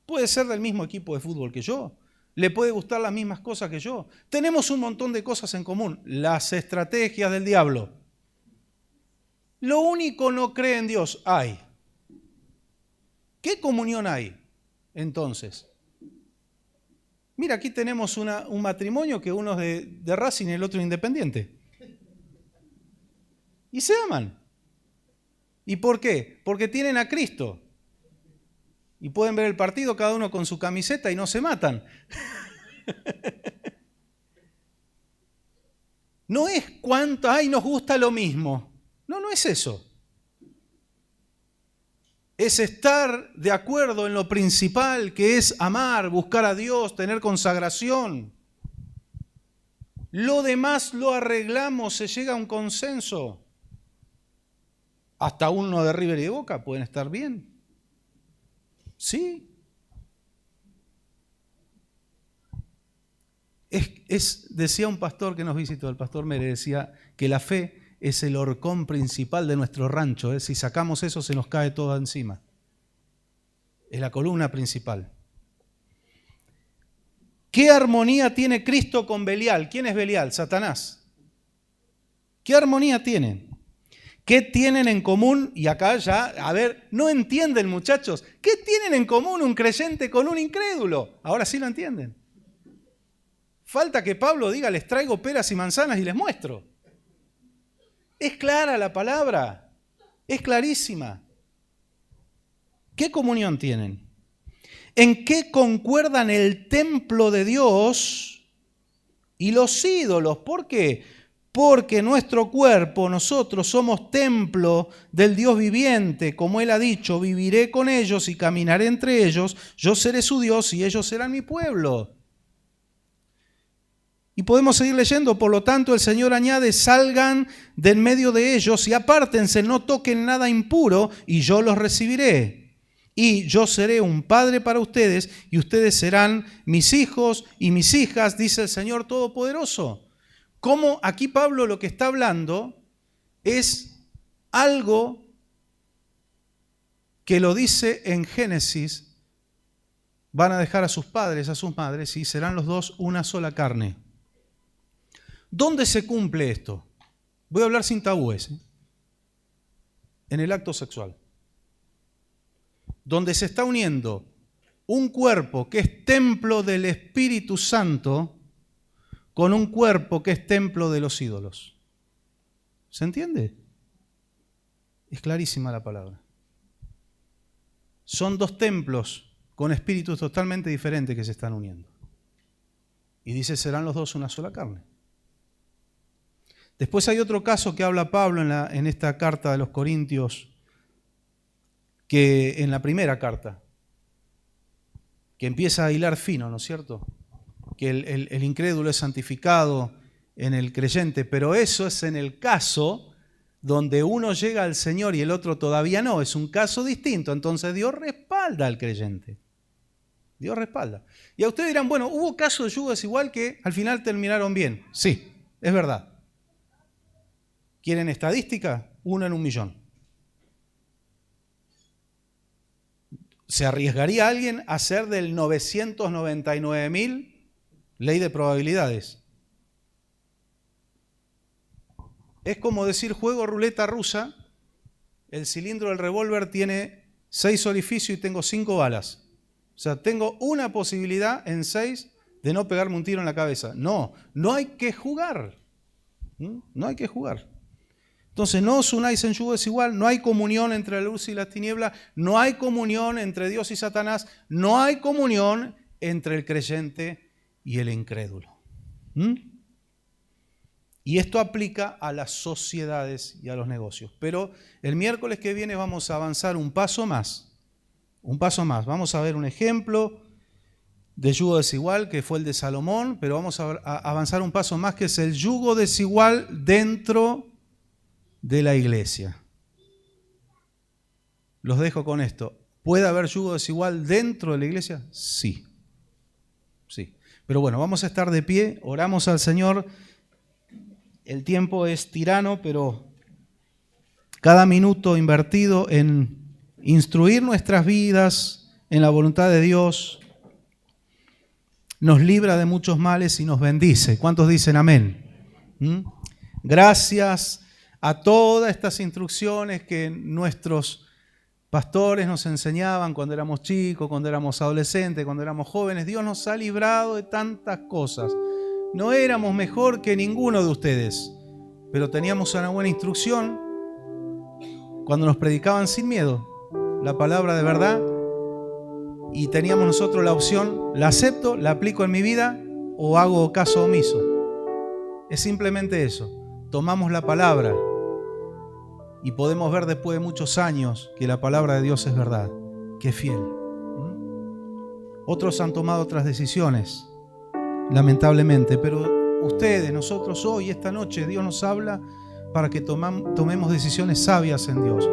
puede ser del mismo equipo de fútbol que yo, le puede gustar las mismas cosas que yo. Tenemos un montón de cosas en común. Las estrategias del diablo. Lo único no cree en Dios. Hay. ¿Qué comunión hay entonces? Mira, aquí tenemos un matrimonio que uno es de Racing y el otro Independiente. Y se aman. ¿Y por qué? Porque tienen a Cristo. Y pueden ver el partido cada uno con su camiseta y no se matan. No es cuánto, ay, nos gusta lo mismo. No, no es eso. Es estar de acuerdo en lo principal, que es amar, buscar a Dios, tener consagración. Lo demás lo arreglamos, se llega a un consenso. Hasta uno de River y de Boca pueden estar bien. Sí. Decía un pastor que nos visitó, el pastor Mere, decía que la fe es el horcón principal de nuestro rancho. Si sacamos eso se nos cae todo encima. Es la columna principal. ¿Qué armonía tiene Cristo con Belial? ¿Quién es Belial? Satanás. ¿Qué armonía tienen? ¿Qué tienen en común? Y acá ya, a ver, no entienden, muchachos. ¿Qué tienen en común un creyente con un incrédulo? Ahora sí lo entienden. Falta que Pablo diga, les traigo peras y manzanas y les muestro. Es clara la palabra, es clarísima. ¿Qué comunión tienen? ¿En qué concuerdan el templo de Dios y los ídolos? ¿Por qué? Porque nuestro cuerpo, nosotros somos templo del Dios viviente. Como Él ha dicho, viviré con ellos y caminaré entre ellos. Yo seré su Dios y ellos serán mi pueblo. Y podemos seguir leyendo, por lo tanto el Señor añade, salgan de en medio de ellos y apártense, no toquen nada impuro y yo los recibiré. Y yo seré un padre para ustedes y ustedes serán mis hijos y mis hijas, dice el Señor Todopoderoso. Como aquí Pablo lo que está hablando es algo que lo dice en Génesis, van a dejar a sus padres, a sus madres y serán los dos una sola carne. ¿Dónde se cumple esto? Voy a hablar sin tabúes. En el acto sexual. Donde se está uniendo un cuerpo que es templo del Espíritu Santo con un cuerpo que es templo de los ídolos. ¿Se entiende? Es clarísima la palabra. Son dos templos con espíritus totalmente diferentes que se están uniendo. Y dice, serán los dos una sola carne. Después hay otro caso que habla Pablo en esta carta de los Corintios, que en la primera carta, que empieza a hilar fino, ¿no es cierto? Que el incrédulo es santificado en el creyente, pero eso es en el caso donde uno llega al Señor y el otro todavía no, es un caso distinto, entonces Dios respalda al creyente. Dios respalda. Y a ustedes dirán, bueno, hubo casos de yugo desigual que al final terminaron bien. Sí, es verdad. ¿Quieren estadística? 1 en 1.000.000. ¿Se arriesgaría alguien a ser del 999.000? Ley de probabilidades. Es como decir juego ruleta rusa, el cilindro del revólver tiene 6 orificios y tengo 5 balas. O sea, tengo una posibilidad en 6 de no pegarme un tiro en la cabeza. No hay que jugar. No hay que jugar. Entonces, no os unáis en yugo desigual, no hay comunión entre la luz y la tiniebla, no hay comunión entre Dios y Satanás, no hay comunión entre el creyente y el incrédulo. Y esto aplica a las sociedades y a los negocios. Pero el miércoles que viene vamos a avanzar un paso más. Vamos a ver un ejemplo de yugo desigual, que fue el de Salomón, pero vamos a avanzar un paso más, que es el yugo desigual dentro de la iglesia. Los dejo con esto. ¿Puede haber yugo desigual dentro de la iglesia? Sí. Sí. Pero bueno, vamos a estar de pie, oramos al Señor. El tiempo es tirano, pero cada minuto invertido en instruir nuestras vidas en la voluntad de Dios nos libra de muchos males y nos bendice. ¿Cuántos dicen amén? Gracias a todas estas instrucciones que nuestros pastores nos enseñaban cuando éramos chicos, cuando éramos adolescentes, cuando éramos jóvenes. Dios nos ha librado de tantas cosas. No éramos mejor que ninguno de ustedes, pero teníamos una buena instrucción cuando nos predicaban sin miedo la palabra de verdad. Y teníamos nosotros la opción, la acepto, la aplico en mi vida o hago caso omiso. Es simplemente eso. Tomamos la palabra y podemos ver después de muchos años que la palabra de Dios es verdad, que es fiel. Otros han tomado otras decisiones, lamentablemente, pero ustedes, nosotros hoy, esta noche, Dios nos habla para que tomemos decisiones sabias en Dios.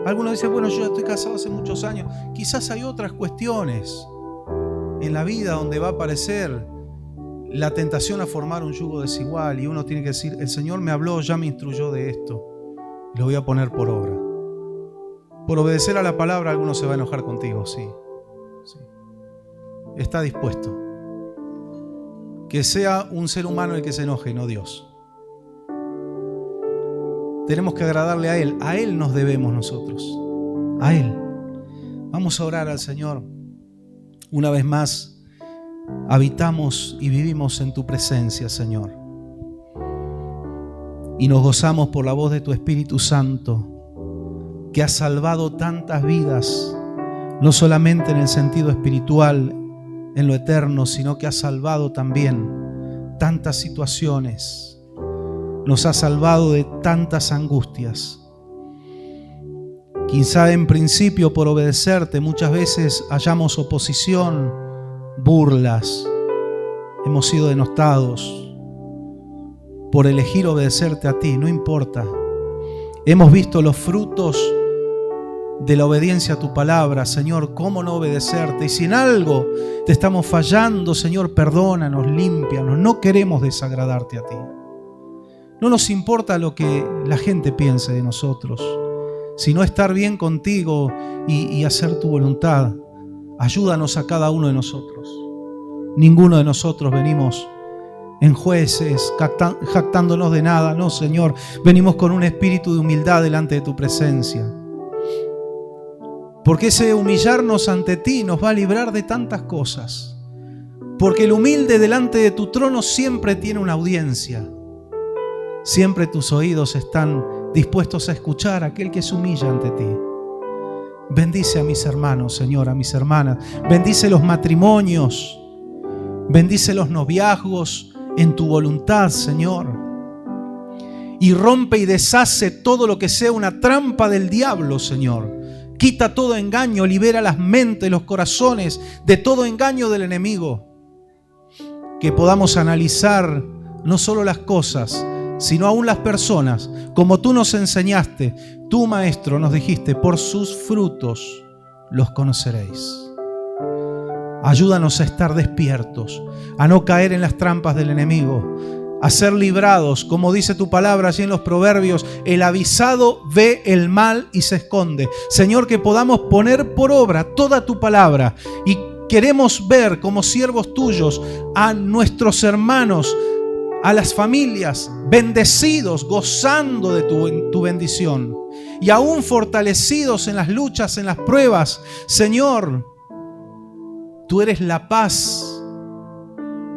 Algunos dicen, bueno, yo ya estoy casado hace muchos años. Quizás hay otras cuestiones en la vida donde va a aparecer la tentación a formar un yugo desigual y uno tiene que decir, el Señor me habló, ya me instruyó de esto, lo voy a poner por obra. Por obedecer a la palabra, alguno se va a enojar contigo, sí. Está dispuesto. Que sea un ser humano el que se enoje, no Dios. Tenemos que agradarle a Él nos debemos nosotros, a Él. Vamos a orar al Señor. Una vez más, habitamos y vivimos en tu presencia, Señor. Y nos gozamos por la voz de tu Espíritu Santo, que ha salvado tantas vidas, no solamente en el sentido espiritual, en lo eterno, sino que ha salvado también tantas situaciones. Nos ha salvado de tantas angustias. Quizá en principio por obedecerte muchas veces hallamos oposición, burlas. Hemos sido denostados por elegir obedecerte a ti, no importa. Hemos visto los frutos de la obediencia a tu palabra, Señor, cómo no obedecerte. Y si en algo te estamos fallando, Señor, perdónanos, límpianos. No queremos desagradarte a ti. No nos importa lo que la gente piense de nosotros, sino estar bien contigo y hacer tu voluntad. Ayúdanos a cada uno de nosotros. Ninguno de nosotros venimos en jueces, jactándonos de nada. No, Señor, venimos con un espíritu de humildad delante de tu presencia. Porque ese humillarnos ante ti nos va a librar de tantas cosas. Porque el humilde delante de tu trono siempre tiene una audiencia. Siempre tus oídos están dispuestos a escuchar a aquel que se humilla ante ti. Bendice a mis hermanos, Señor, a mis hermanas. Bendice los matrimonios. Bendice los noviazgos en tu voluntad, Señor. Y rompe y deshace todo lo que sea una trampa del diablo, Señor. Quita todo engaño, libera las mentes, los corazones de todo engaño del enemigo. Que podamos analizar no solo las cosas, sino aún las personas, como tú nos enseñaste. Tú, Maestro, nos dijiste, por sus frutos los conoceréis. Ayúdanos a estar despiertos, a no caer en las trampas del enemigo, a ser librados, como dice tu palabra allí en los Proverbios, el avisado ve el mal y se esconde. Señor, que podamos poner por obra toda tu palabra y queremos ver como siervos tuyos a nuestros hermanos, a las familias bendecidos, gozando de tu bendición y aún fortalecidos en las luchas, en las pruebas. Señor, tú eres la paz,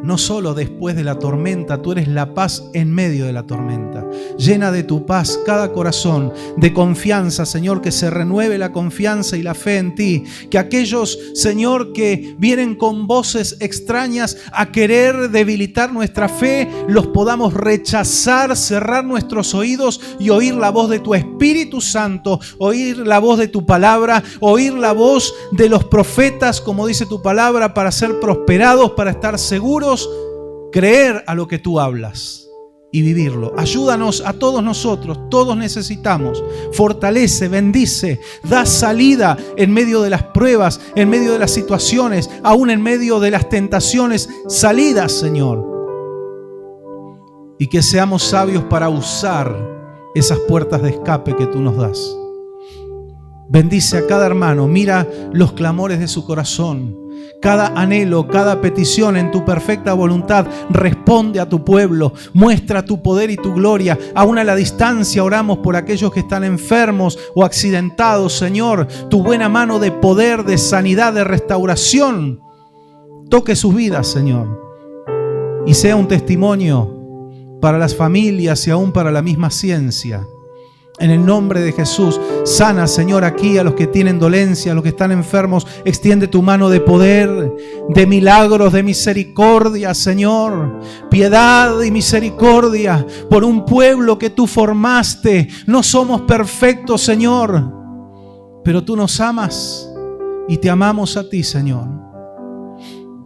no solo después de la tormenta, tú eres la paz en medio de la tormenta. Llena de tu paz cada corazón, de confianza, Señor, que se renueve la confianza y la fe en ti. Que aquellos, Señor, que vienen con voces extrañas a querer debilitar nuestra fe, los podamos rechazar, cerrar nuestros oídos y oír la voz de tu Espíritu Santo, oír la voz de tu palabra, oír la voz de los profetas, como dice tu palabra, para ser prosperados, para estar seguros, creer a lo que tú hablas y vivirlo. Ayúdanos a todos nosotros, todos necesitamos. Fortalece, bendice, da salida en medio de las pruebas, en medio de las situaciones, aún en medio de las tentaciones. Salidas, Señor. Y que seamos sabios para usar esas puertas de escape que tú nos das. Bendice a cada hermano, mira los clamores de su corazón, cada anhelo, cada petición en tu perfecta voluntad. Responde a tu pueblo, muestra tu poder y tu gloria. Aún a la distancia oramos por aquellos que están enfermos o accidentados. Señor, tu buena mano de poder, de sanidad, de restauración, toque sus vidas, Señor, y sea un testimonio para las familias y aún para la misma ciencia. En el nombre de Jesús, sana, Señor, aquí a los que tienen dolencia, a los que están enfermos. Extiende tu mano de poder, de milagros, de misericordia, Señor. Piedad y misericordia por un pueblo que tú formaste. No somos perfectos, Señor, pero tú nos amas y te amamos a ti, Señor.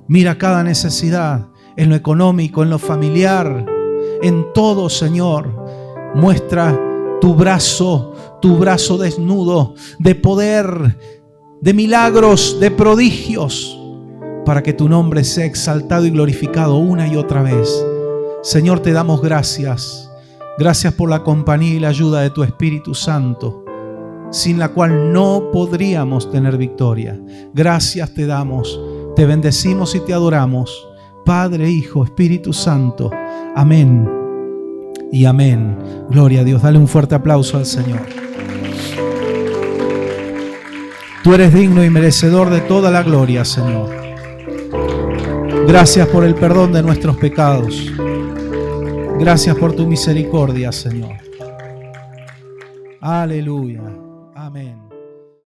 Mira cada necesidad, en lo económico, en lo familiar, en todo, Señor. Muestra tu brazo desnudo de poder, de milagros, de prodigios, para que tu nombre sea exaltado y glorificado una y otra vez. Señor, te damos gracias. Gracias por la compañía y la ayuda de tu Espíritu Santo, sin la cual no podríamos tener victoria. Gracias te damos, te bendecimos y te adoramos. Padre, Hijo, Espíritu Santo. Amén y amén. Gloria a Dios. Dale un fuerte aplauso al Señor. Tú eres digno y merecedor de toda la gloria, Señor. Gracias por el perdón de nuestros pecados. Gracias por tu misericordia, Señor. Aleluya. Amén.